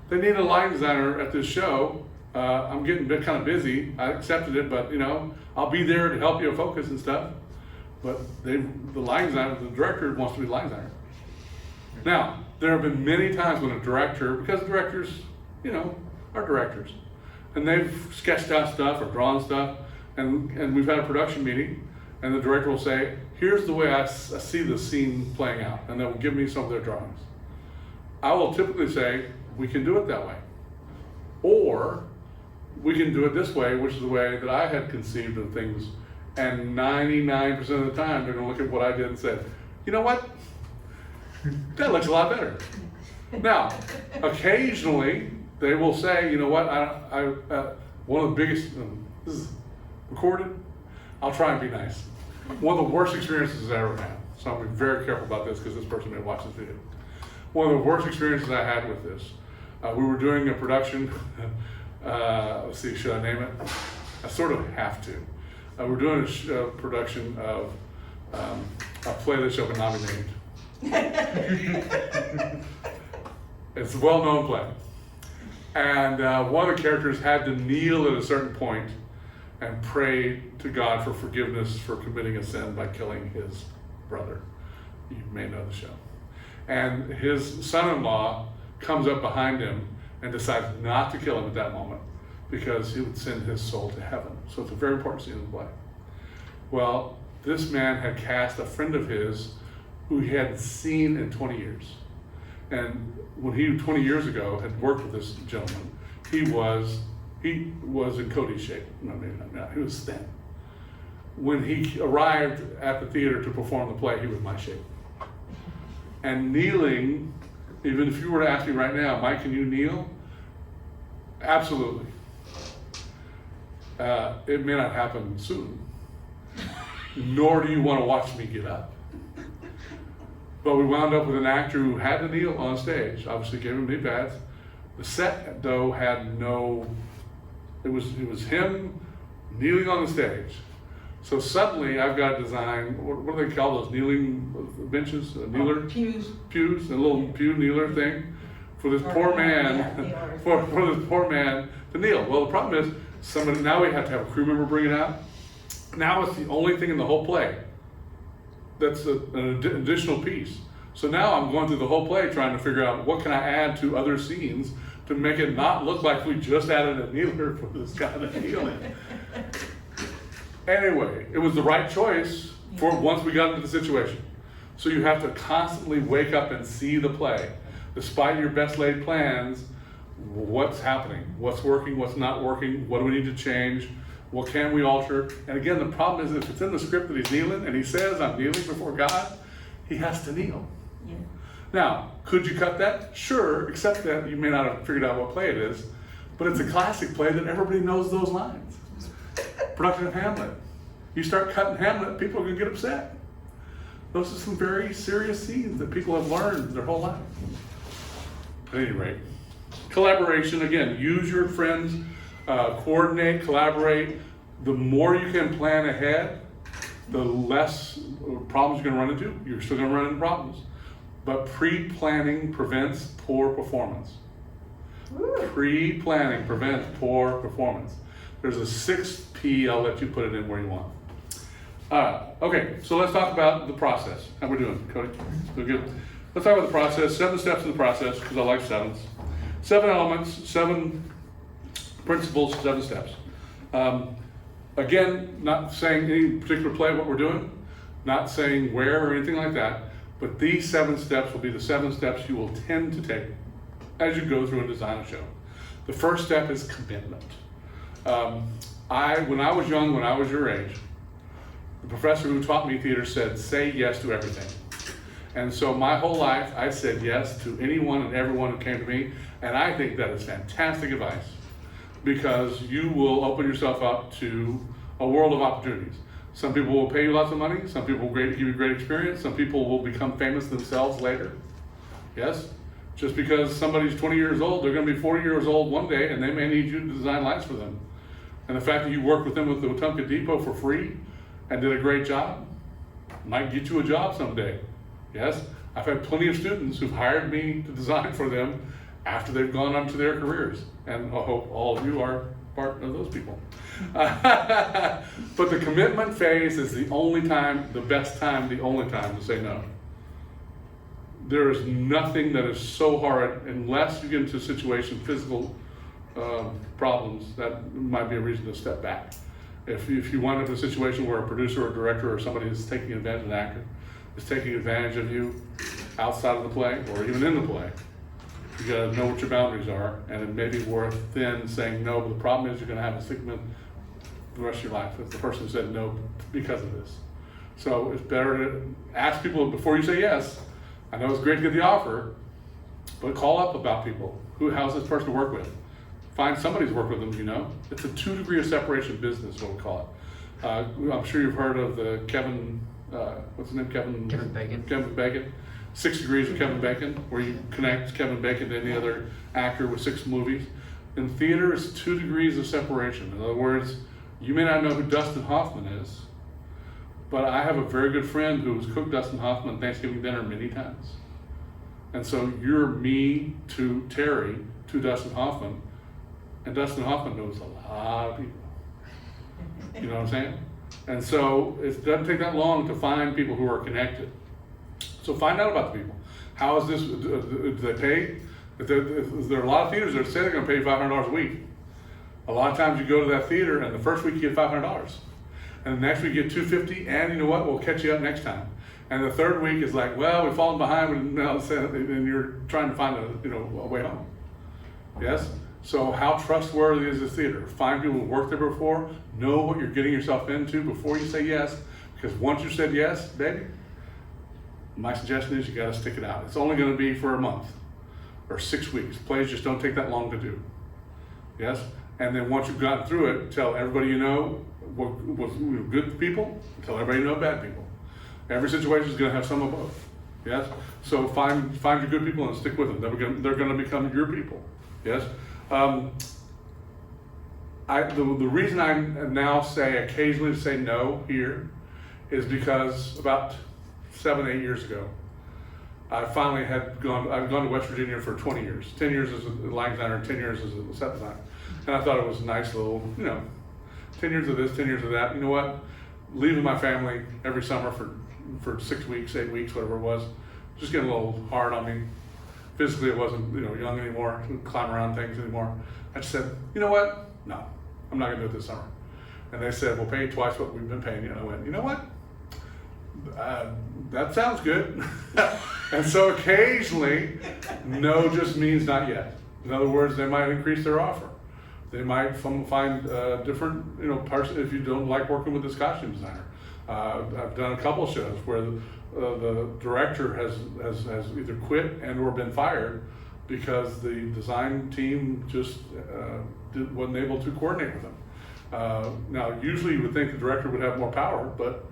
They need a lighting designer at this show. I'm getting a bit kind of busy. I accepted it, but I'll be there to help you focus and stuff. But the lighting designer, the director wants to be the lighting designer. Now, there have been many times when a director, because directors, are directors, and they've sketched out stuff or drawn stuff, and we've had a production meeting, and the director will say, here's the way I see the scene playing out, and they'll give me some of their drawings. I will typically say, we can do it that way. Or we can do it this way, which is the way that I had conceived of things And 99% of the time, they're gonna look at what I did and say, you know what? That looks a lot better. Now, occasionally, they will say, you know what, one of the biggest, this is recorded, I'll try and be nice. One of the worst experiences I ever had, so I'm very careful about this because this person may watch this video. One of the worst experiences I had with this, we were doing a production, let's see, should I name it? I sort of have to. We're doing a production of a play that shall not be named. It's a well-known play. And one of the characters had to kneel at a certain point and pray to God for forgiveness for committing a sin by killing his brother. You may know the show. And his son-in-law comes up behind him and decides not to kill him at that moment because he would send his soul to heaven. So it's a very important scene in the play. Well, this man had cast a friend of his who he hadn't seen in 20 years. And when he, 20 years ago, had worked with this gentleman, he was in Cody's shape. No, maybe not. He was thin. When he arrived at the theater to perform the play, he was my shape. And kneeling, even if you were to ask me right now, Mike, can you kneel? Absolutely. It may not happen soon, nor do you want to watch me get up. But we wound up with an actor who had to kneel on stage, obviously gave him knee pads. The set, though, had no, it was him kneeling on the stage. So suddenly I've got to design, what do they call those, kneeling benches? Kneeler? Pews. Pews, a little pew kneeler thing for this poor man, for this poor man to kneel. Well, the problem is, now we have to have a crew member bring it out. Now it's the only thing in the whole play that's an additional piece. So now I'm going through the whole play trying to figure out what can I add to other scenes to make it not look like we just added a kneeler for this guy to kneel in. Anyway, it was the right choice for once we got into the situation. So you have to constantly wake up and see the play. Despite your best laid plans, what's happening? What's working, what's not working? What do we need to change? What can we alter? And again, the problem is if it's in the script that he's kneeling and he says, I'm kneeling before God, he has to kneel. Yeah. Now, could you cut that? Sure, except that you may not have figured out what play it is, but it's a classic play that everybody knows those lines. Production of Hamlet. You start cutting Hamlet, people are going to get upset. Those are some very serious scenes that people have learned their whole life. At any rate, collaboration, again, use your friends, coordinate, collaborate. The more you can plan ahead, the less problems you're going to run into. You're still going to run into problems. But pre-planning prevents poor performance. Pre-planning prevents poor performance. There's a 6P, I'll let you put it in where you want. Okay, so let's talk about the process. How we doing, Cody? We're good. Let's talk about the process. 7 steps in the process, because I like 7s. 7 elements, 7 principles, 7 steps. Again, not saying any particular play what we're doing, not saying where or anything like that, but these 7 steps will be the 7 steps you will tend to take as you go through and design a show. The first step is commitment. When I was young, when I was your age, the professor who taught me theater said, say yes to everything. And so my whole life, I said yes to anyone and everyone who came to me, and I think that is fantastic advice because you will open yourself up to a world of opportunities. Some people will pay you lots of money, some people will give you great experience, some people will become famous themselves later. Yes? Just because somebody's 20 years old, they're going to be 40 years old one day, and they may need you to design lights for them. And the fact that you worked with them with the Wetumpka Depot for free and did a great job might get you a job someday. Yes? I've had plenty of students who've hired me to design for them after they've gone on to their careers. And I hope all of you are part of those people. But the commitment phase is the only time, the best time, the only time to say no. There is nothing that is so hard unless you get into a situation, physical problems, that might be a reason to step back. If you wind up in a situation where a producer or director or somebody is taking advantage of an actor, is taking advantage of you outside of the play or even in the play, you gotta know what your boundaries are, and it may be worth then saying no, but the problem is you're gonna have a stigma the rest of your life if the person said no because of this. So it's better to ask people before you say yes. I know it's great to get the offer, but call up about people. How's this person work with? Find somebody who's worked with them, you know. It's a 2 degree of separation business, what we call it. I'm sure you've heard of the Kevin, what's his name, Kevin Bacon. Kevin Bacon. 6 degrees of Kevin Bacon, where you connect Kevin Bacon to any other actor with 6 movies. In theater, it's 2 degrees of separation. In other words, you may not know who Dustin Hoffman is, but I have a very good friend who's cooked Dustin Hoffman Thanksgiving dinner many times. And so you're me to Terry to Dustin Hoffman, and Dustin Hoffman knows a lot of people. You know what I'm saying? And so it doesn't take that long to find people who are connected. So find out about the people. How is this, do they pay? If there are a lot of theaters that say they're gonna pay you $500 a week. A lot of times you go to that theater and the first week you get $500. And the next week you get $250, and you know what, we'll catch you up next time. And the third week is like, well, we've fallen behind, and you're trying to find a way home. Yes? So how trustworthy is this theater? Find people who worked there before, know what you're getting yourself into before you say yes, because once you said yes, baby, my suggestion is you gotta stick it out. It's only gonna be for a month or 6 weeks. Plays just don't take that long to do. Yes? And then once you've gotten through it, tell everybody you know was good people, tell everybody you know bad people. Every situation is gonna have some of both. Yes? So find your good people and stick with them. They're gonna become your people. Yes? The reason I now occasionally say no here is because about 7-8 years ago, I've gone to West Virginia for 20 years. 10 years as a line designer, 10 years as a set designer. And I thought it was a nice little, 10 years of this, 10 years of that. You know what? Leaving my family every summer for 6 weeks, 8 weeks, whatever it was, just getting a little hard on me. Physically, I wasn't, young anymore, couldn't climb around things anymore. I just said, you know what? No, I'm not gonna do it this summer. And they said, we'll pay you twice what we've been paying you. And I went, you know what? That sounds good. And so occasionally, no just means not yet. In other words, they might increase their offer. They might find different, person if you don't like working with this costume designer. I've done a couple shows where the director has either quit and or been fired because the design team just wasn't able to coordinate with them. Now, usually you would think the director would have more power, but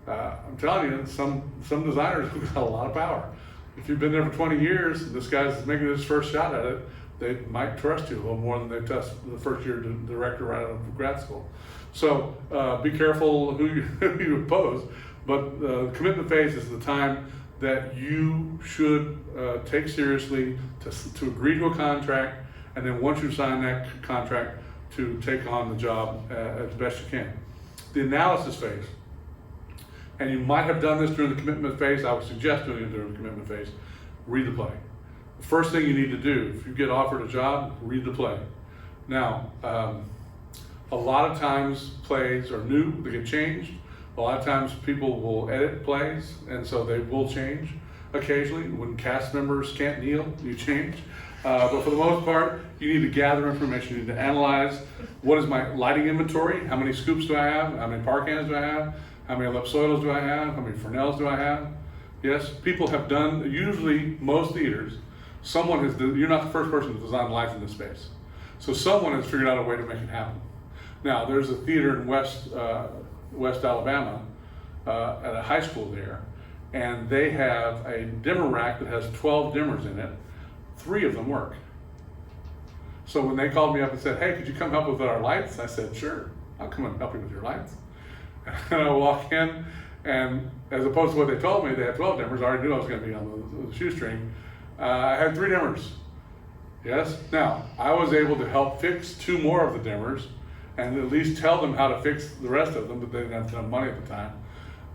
I'm telling you, some designers have got a lot of power. If you've been there for 20 years, and this guy's making his first shot at it, they might trust you a little more than they trust the first year director right out of grad school. So be careful who you oppose, but the commitment phase is the time that you should take seriously to agree to a contract, and then once you sign that contract, to take on the job as best you can. The analysis phase, and you might have done this during the commitment phase. I would suggest doing it during the commitment phase. Read the play. The first thing you need to do, if you get offered a job, read the play. Now, a lot of times plays are new, they get changed. A lot of times people will edit plays, and so they will change occasionally. When cast members can't kneel, you change. But for the most part, you need to gather information. You need to analyze, what is my lighting inventory? How many scoops do I have? How many par cans do I have? How many ellipsoidals do I have? How many Fresnels do I have? Yes, people have done, usually most theaters, you're not the first person to design lights in this space. So someone has figured out a way to make it happen. Now, there's a theater in West Alabama at a high school there, and they have a dimmer rack that has 12 dimmers in it. 3 of them work. So when they called me up and said, hey, could you come help with our lights? I said, sure, I'll come and help you with your lights. And I walk in, and as opposed to what they told me, they had 12 dimmers. I already knew I was going to be on the shoestring. I had 3 dimmers. Yes? Now, I was able to help fix 2 more of the dimmers and at least tell them how to fix the rest of them, but they didn't have enough money at the time.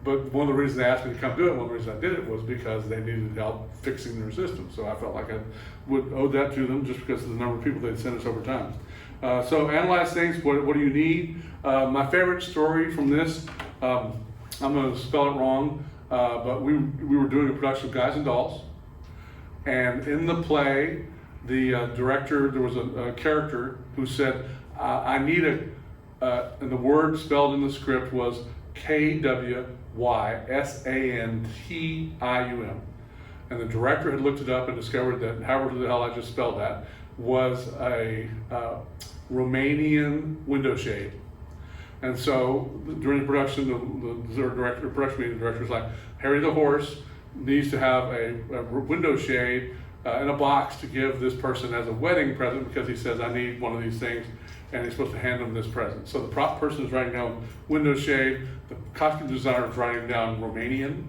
But one of the reasons they asked me to come do it, one of the reasons I did it was because they needed help fixing their system. So I felt like I would owe that to them just because of the number of people they'd sent us over time. So analyze things, what do you need? My favorite story from this, I'm gonna spell it wrong, but we were doing a production of Guys and Dolls. And in the play, the director, there was a character who said, I need and the word spelled in the script was KWYSANTIUM. And the director had looked it up and discovered that however the hell I just spelled that was a Romanian window shade. And so during the production, the production meeting, the director was like, Harry the horse needs to have a window shade in a box to give this person as a wedding present because he says, I need one of these things, and he's supposed to hand them this present. So the prop person is writing down window shade, the costume designer is writing down Romanian,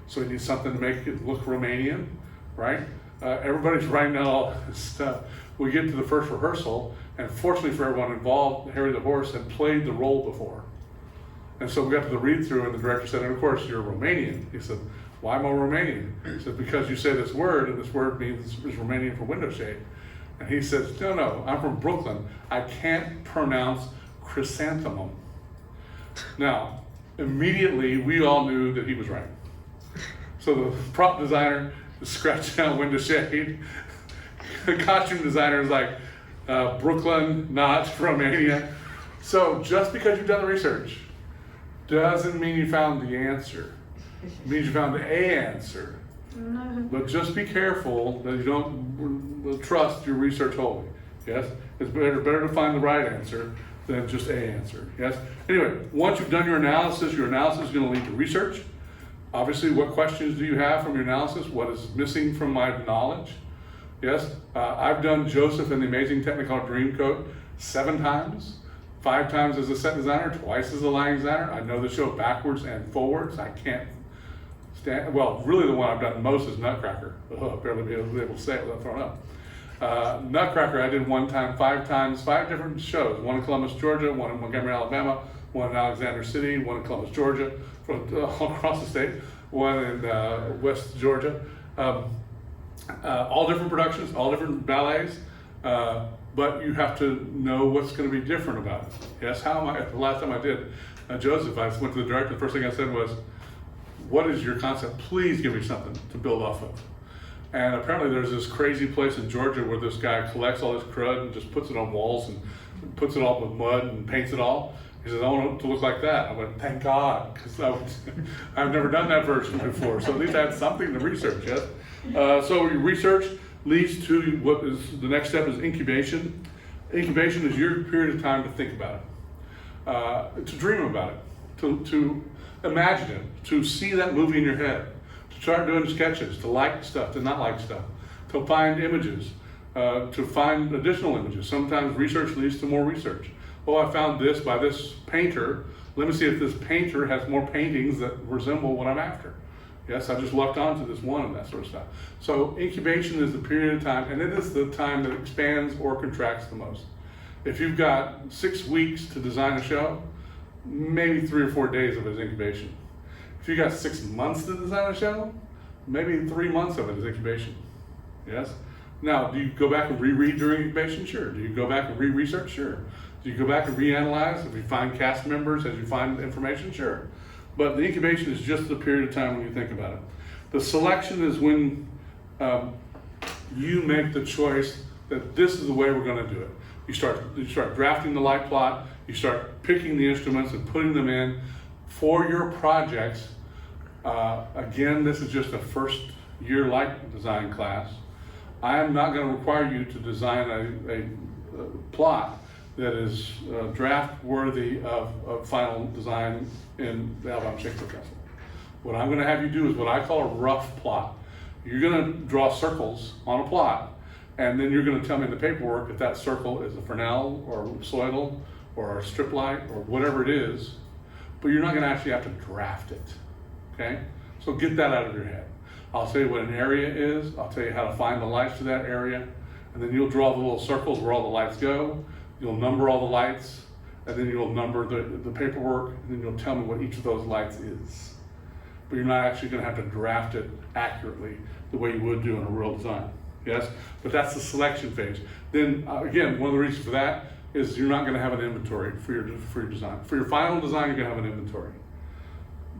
so he needs something to make it look Romanian, right? Everybody's writing down all this stuff. We get to the first rehearsal, and fortunately for everyone involved, Harry the horse had played the role before. And so we got to the read-through, and the director said, and of course, you're Romanian. He said, why am I Romanian? He said, because you say this word, and this word is Romanian for window shade. And he says, no, I'm from Brooklyn. I can't pronounce chrysanthemum. Now, immediately, we all knew that he was right. So the prop designer scratched out window shade. The costume designer is like, Brooklyn, not Romania. So just because you've done the research doesn't mean you found the answer. It means you found the answer. But just be careful that you don't trust your research wholly. Yes? It's better to find the right answer than just a answer. Yes? Anyway, once you've done your analysis is going to lead to research. Obviously, what questions do you have from your analysis? What is missing from my knowledge? Yes? I've done Joseph and the Amazing Technicolor Dreamcoat 7 times. 5 times as a set designer, twice as a lighting designer. I know the show backwards and forwards. I can't stand, well, really the one I've done most is Nutcracker. I'll barely be able to say it without throwing up. Nutcracker I did 1 time, 5 times, 5 different shows. 1 in Columbus, Georgia, 1 in Montgomery, Alabama, 1 in Alexander City, 1 in Columbus, Georgia, from all across the state, 1 in West Georgia. All different productions, all different ballets. But you have to know what's going to be different about it. Yes, how am I? The last time I did Joseph, I went to the director. The first thing I said was, "What is your concept? Please give me something to build off of." And apparently, there's this crazy place in Georgia where this guy collects all this crud and just puts it on walls and puts it all with mud and paints it all. He says, "I want it to look like that." I went, "Thank God," because I've never done that version before. So at least I had something to research. Yes. So your research leads to what is the next step is incubation. Incubation is your period of time to think about it, to dream about it, to imagine it, to see that movie in your head, to start doing sketches, to like stuff, to not like stuff, to find images, to find additional images. Sometimes research leads to more research. Oh, I found this by this painter. Let me see if this painter has more paintings that resemble what I'm after. Yes, I just lucked onto this one and that sort of stuff. So incubation is the period of time, and it is the time that expands or contracts the most. If you've got 6 weeks to design a show, maybe 3 or 4 days of it is incubation. If you got 6 months to design a show, maybe 3 months of it is incubation. Yes? Now, do you go back and reread during incubation? Sure. Do you go back and re-research? Sure. Do you go back and reanalyze? If you find cast members as you find information? Sure. But the incubation is just the period of time when you think about it. The selection is when you make the choice that this is the way we're going to do it. You start drafting the light plot, you start picking the instruments and putting them in for your projects. Again, this is just a first year light design class. I am not going to require you to design a plot that is draft worthy of final design in the Alabama Shakespeare Festival. What I'm going to have you do is what I call a rough plot. You're going to draw circles on a plot, and then you're going to tell me in the paperwork if that circle is a Fresnel or soidal or a strip light or whatever it is, but you're not going to actually have to draft it. Okay? So get that out of your head. I'll tell you what an area is. I'll tell you how to find the lights to that area, and then you'll draw the little circles where all the lights go. You'll number all the lights, and then you'll number the paperwork, and then you'll tell me what each of those lights is. But you're not actually going to have to draft it accurately the way you would do in a real design. Yes? But that's the selection phase. Then, again, one of the reasons for that is you're not going to have an inventory for your design. For your final design, you're going to have an inventory.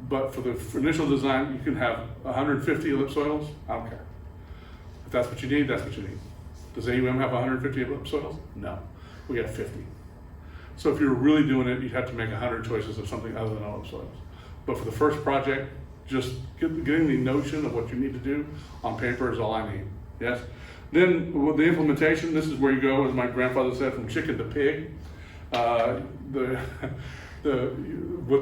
But for the initial design, you can have 150 ellipsoidals. I don't care. If that's what you need, that's what you need. Does AUM have 150 ellipsoidals? No. We got 50. So if you were really doing it, you'd have to make 100 choices of something other than olive oils. But for the first project, just getting the notion of what you need to do on paper is all I need. Yes. Then with the implementation, this is where you go, as my grandfather said, from chicken to pig. What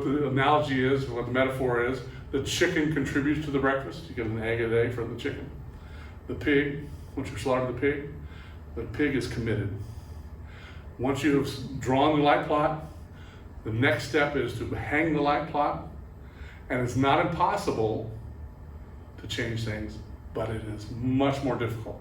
the analogy is, what the metaphor is, the chicken contributes to the breakfast. You get an egg a day for the chicken. The pig, once you slaughter the pig is committed. Once you have drawn the light plot, the next step is to hang the light plot, and it's not impossible to change things, but it is much more difficult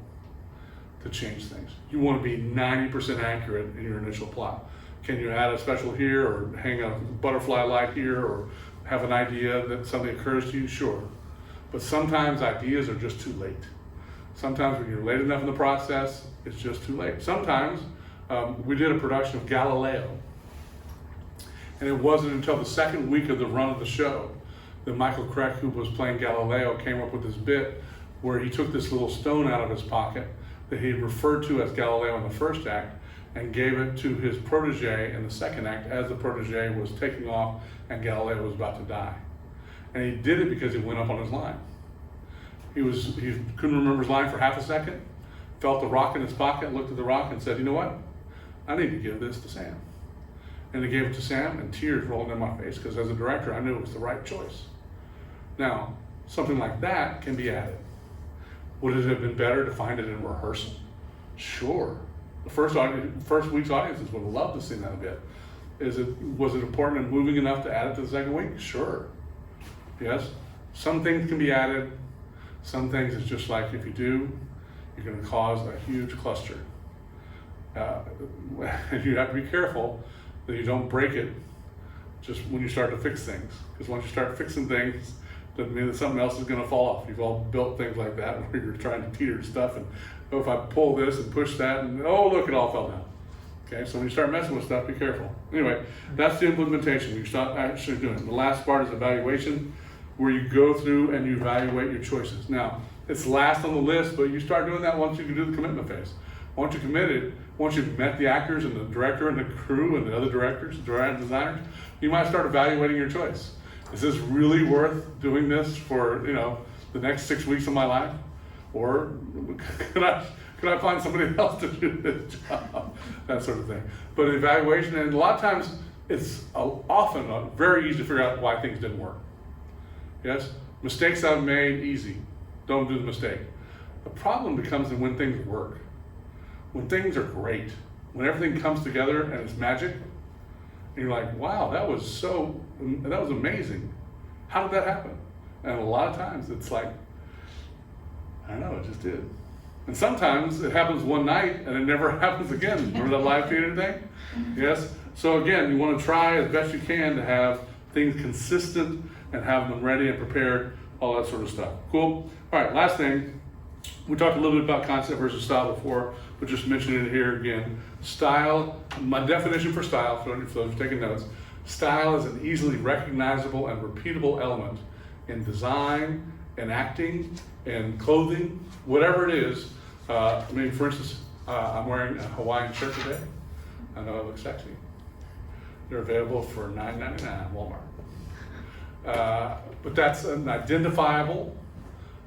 to change things. You want to be 90% accurate in your initial plot. Can you add a special here, or hang a butterfly light here, or have an idea that something occurs to you? Sure. But sometimes ideas are just too late. Sometimes when you're late enough in the process, it's just too late. Sometimes, we did a production of Galileo, and it wasn't until the second week of the run of the show that Michael Crack, who was playing Galileo, came up with this bit where he took this little stone out of his pocket that he referred to as Galileo in the first act, and gave it to his protege in the second act as the protege was taking off and Galileo was about to die. And he did it because he went up on his line. He couldn't remember his line for half a second, felt the rock in his pocket, looked at the rock and said, you know what? I need to give this to Sam. And he gave it to Sam, and tears rolled down my face, because as a director, I knew it was the right choice. Now, something like that can be added. Would it have been better to find it in rehearsal? Sure. The first week's audiences would have loved to see that a bit. Was it important and moving enough to add it to the second week? Sure. Yes. Some things can be added. Some things it's just like, if you do, you're going to cause a huge cluster. And you have to be careful that you don't break it just when you start to fix things. Because once you start fixing things, doesn't mean that something else is going to fall off. You've all built things like that where you're trying to teeter stuff, and oh, if I pull this and push that, and oh, look, it all fell down. Okay, so when you start messing with stuff, be careful. Anyway, that's the implementation. You start actually doing it. The last part is evaluation, where you go through and you evaluate your choices. Now, it's last on the list, but you start doing that once you can do the commitment phase. Once you're committed, once you've met the actors and the director and the crew and the other directors, designers, you might start evaluating your choice. Is this really worth doing this for, the next 6 weeks of my life? Or could I find somebody else to do this job? That sort of thing. But evaluation, and a lot of times it's often very easy to figure out why things didn't work. Yes? Mistakes I've made, easy. Don't do the mistake. The problem becomes when things work. When things are great. When everything comes together and it's magic, and you're like, wow, that was amazing. How did that happen? And a lot of times it's like, I don't know, it just did. And sometimes it happens one night and it never happens again. Remember that live theater thing? Yes? So again, you want to try as best you can to have things consistent and have them ready and prepared, all that sort of stuff. Cool? All right, last thing. We talked a little bit about concept versus style before, but just mentioning it here again. Style, my definition for style, for those who are taking notes, style is an easily recognizable and repeatable element in design, in acting, in clothing, whatever it is. For instance, I'm wearing a Hawaiian shirt today. I know it looks sexy. They're available for $9.99 at Walmart. But that's an identifiable,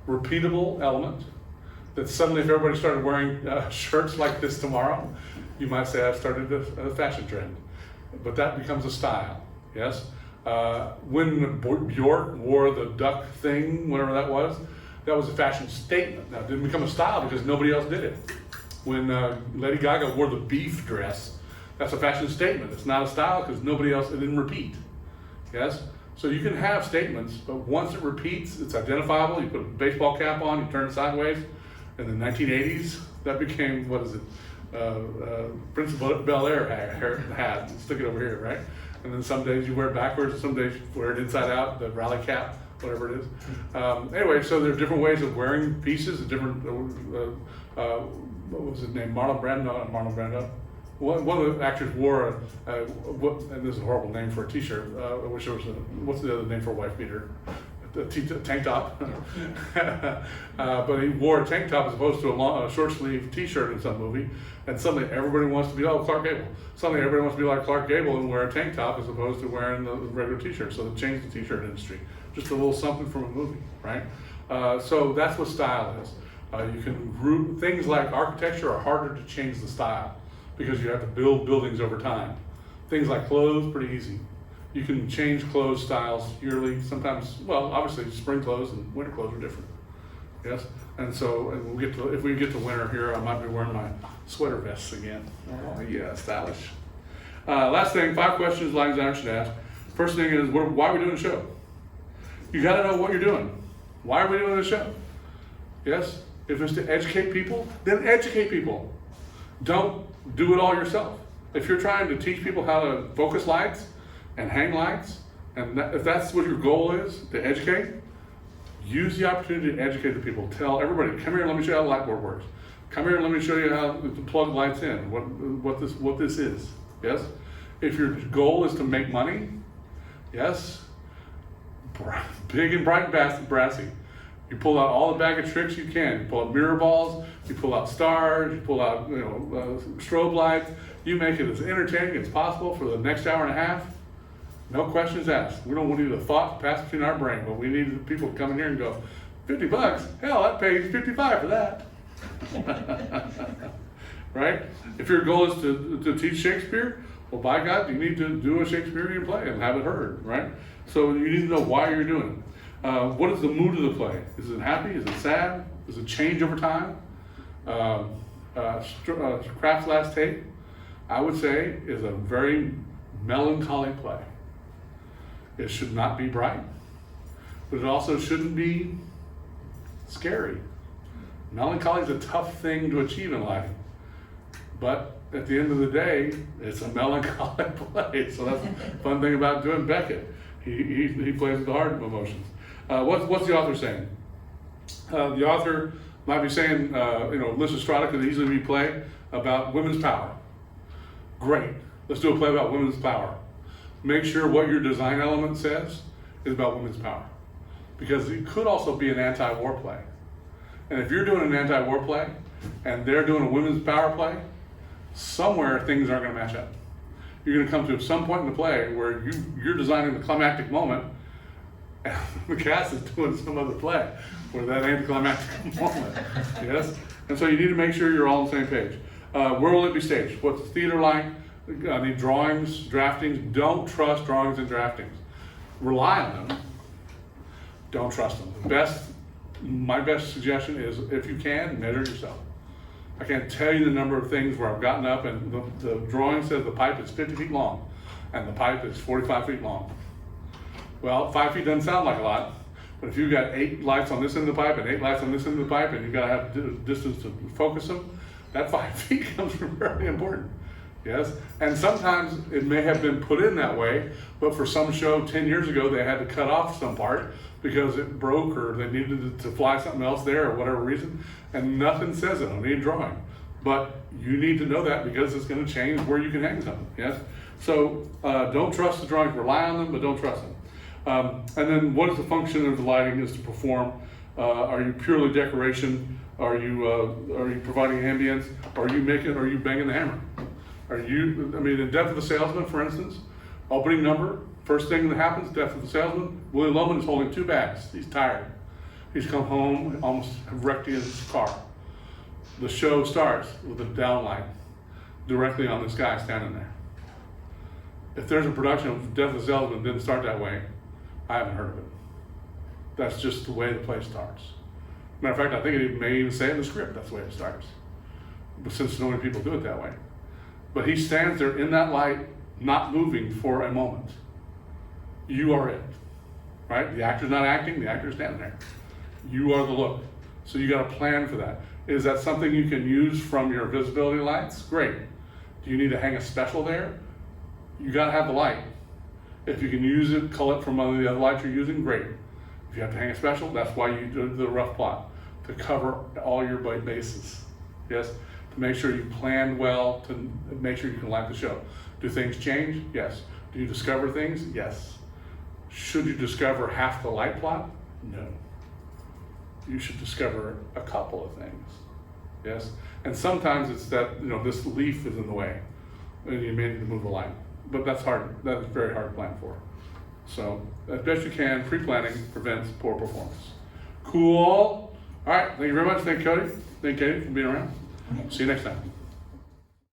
repeatable element that suddenly, if everybody started wearing shirts like this tomorrow, you might say I've started a fashion trend. But that becomes a style, yes? When Bjork wore the duck thing, whatever that was a fashion statement. Now, it didn't become a style because nobody else did it. When Lady Gaga wore the beef dress, that's a fashion statement. It's not a style because nobody else, it didn't repeat, yes? So you can have statements, but once it repeats, it's identifiable. You put a baseball cap on, you turn it sideways. In the 1980s, that became, Prince of Bel Air hat, stick it over here, right? And then some days you wear it backwards, some days you wear it inside out, the rally cap, whatever it is. Anyway, so there are different ways of wearing pieces, different, what was his name, Marlon Brando, not Marlon Brando. One of the actors wore and this is a horrible name for a t-shirt, I wish there was what's the other name for a wife beater? a tank top, but he wore a tank top as opposed to a short sleeve T-shirt in some movie, and suddenly everybody wants to be Clark Gable. Suddenly everybody wants to be like Clark Gable and wear a tank top as opposed to wearing the regular T-shirt. So they changed the T-shirt industry. Just a little something from a movie, right? So that's what style is. You can group things like architecture are harder to change the style because you have to build buildings over time. Things like clothes, pretty easy. You can change clothes styles yearly. Sometimes, well, obviously spring clothes and winter clothes are different. Yes, and so if we get to winter here, I might be wearing my sweater vests again. Oh yeah, stylish. Last thing, 5 questions lighting designer should ask. First thing is, why are we doing the show? You got to know what you're doing. Why are we doing the show? Yes, if it's to educate people, then educate people. Don't do it all yourself. If you're trying to teach people how to focus lights and hang lights, and if that's what your goal is, to educate, use the opportunity to educate the people. Tell everybody, come here and let me show you how the light board works. Come here and let me show you how to plug lights in, what this is. Yes? If your goal is to make money, yes, big and bright and brassy. You pull out all the bag of tricks you can. You pull out mirror balls, you pull out stars, you pull out strobe lights. You make it as entertaining as possible for the next hour and a half. No questions asked. We don't want you to thought pass between our brain, but we need people to come in here and go, $50? Hell, that pays $55 for that. Right? If your goal is to teach Shakespeare, well, by God, you need to do a Shakespearean play and have it heard, right? So you need to know why you're doing it. What is the mood of the play? Is it happy? Is it sad? Does it change over time? Kraft's Last Tape, I would say, is a very melancholy play. It should not be bright, but it also shouldn't be scary. Melancholy is a tough thing to achieve in life, but at the end of the day, it's a melancholy play. So that's the fun thing about doing Beckett. He plays with the hard emotions. What's the author saying? The author might be saying, Liz Estrada could easily be played about women's power. Great. Let's do a play about women's power. Make sure what your design element says is about women's power, because it could also be an anti-war play. And if you're doing an anti-war play and they're doing a women's power play, somewhere things aren't going to match up. You're going to come to some point in the play where you're designing the climactic moment, and the cast is doing some other play where that anticlimactic moment. Yes, and so you need to make sure you're all on the same page. Where will it be staged? What's the theater like? I need drawings, draftings. Don't trust drawings and draftings. Rely on them. Don't trust them. My best suggestion is, if you can, measure yourself. I can't tell you the number of things where I've gotten up and the drawing says the pipe is 50 feet long and the pipe is 45 feet long. Well, 5 feet doesn't sound like a lot, but if you've got 8 lights on this end of the pipe and 8 lights on this end of the pipe and you've got to have distance to focus them, that 5 feet becomes very important. Yes, and sometimes it may have been put in that way, but for some show 10 years ago, they had to cut off some part because it broke or they needed to fly something else there or whatever reason, and nothing says it on any drawing. But you need to know that because it's going to change where you can hang something, yes? So don't trust the drawings, rely on them, but don't trust them. And then what is the function of the lighting is to perform? Are you purely decoration? Are you providing ambience? Are you banging the hammer? In Death of the Salesman, for instance, opening number, first thing that happens, Death of the Salesman, Willie Loman is holding 2 bags. He's tired. He's come home, almost wrecked his car. The show starts with a downlight directly on this guy standing there. If there's a production of Death of the Salesman that didn't start that way, I haven't heard of it. That's just the way the play starts. Matter of fact, I think it may even say in the script that's the way it starts. But since so many people do it that way. But he stands there in that light, not moving for a moment. You are it, right? The actor's not acting, the actor's standing there. You are the look. So you got to plan for that. Is that something you can use from your visibility lights? Great. Do you need to hang a special there? You got to have the light. If you can use it, cull it from one of the other lights you're using, great. If you have to hang a special, that's why you do the rough plot, to cover all your bases. Yes? To make sure you plan well, to make sure you can light the show. Do things change? Yes. Do you discover things? Yes. Should you discover half the light plot? No. You should discover a couple of things. Yes? And sometimes it's that, this leaf is in the way and you may need to move the line. But that's hard. That is very hard to plan for. So, as best you can, pre-planning prevents poor performance. Cool. All right. Thank you very much. Thank Cody. Thank Katie for being around. See you next time.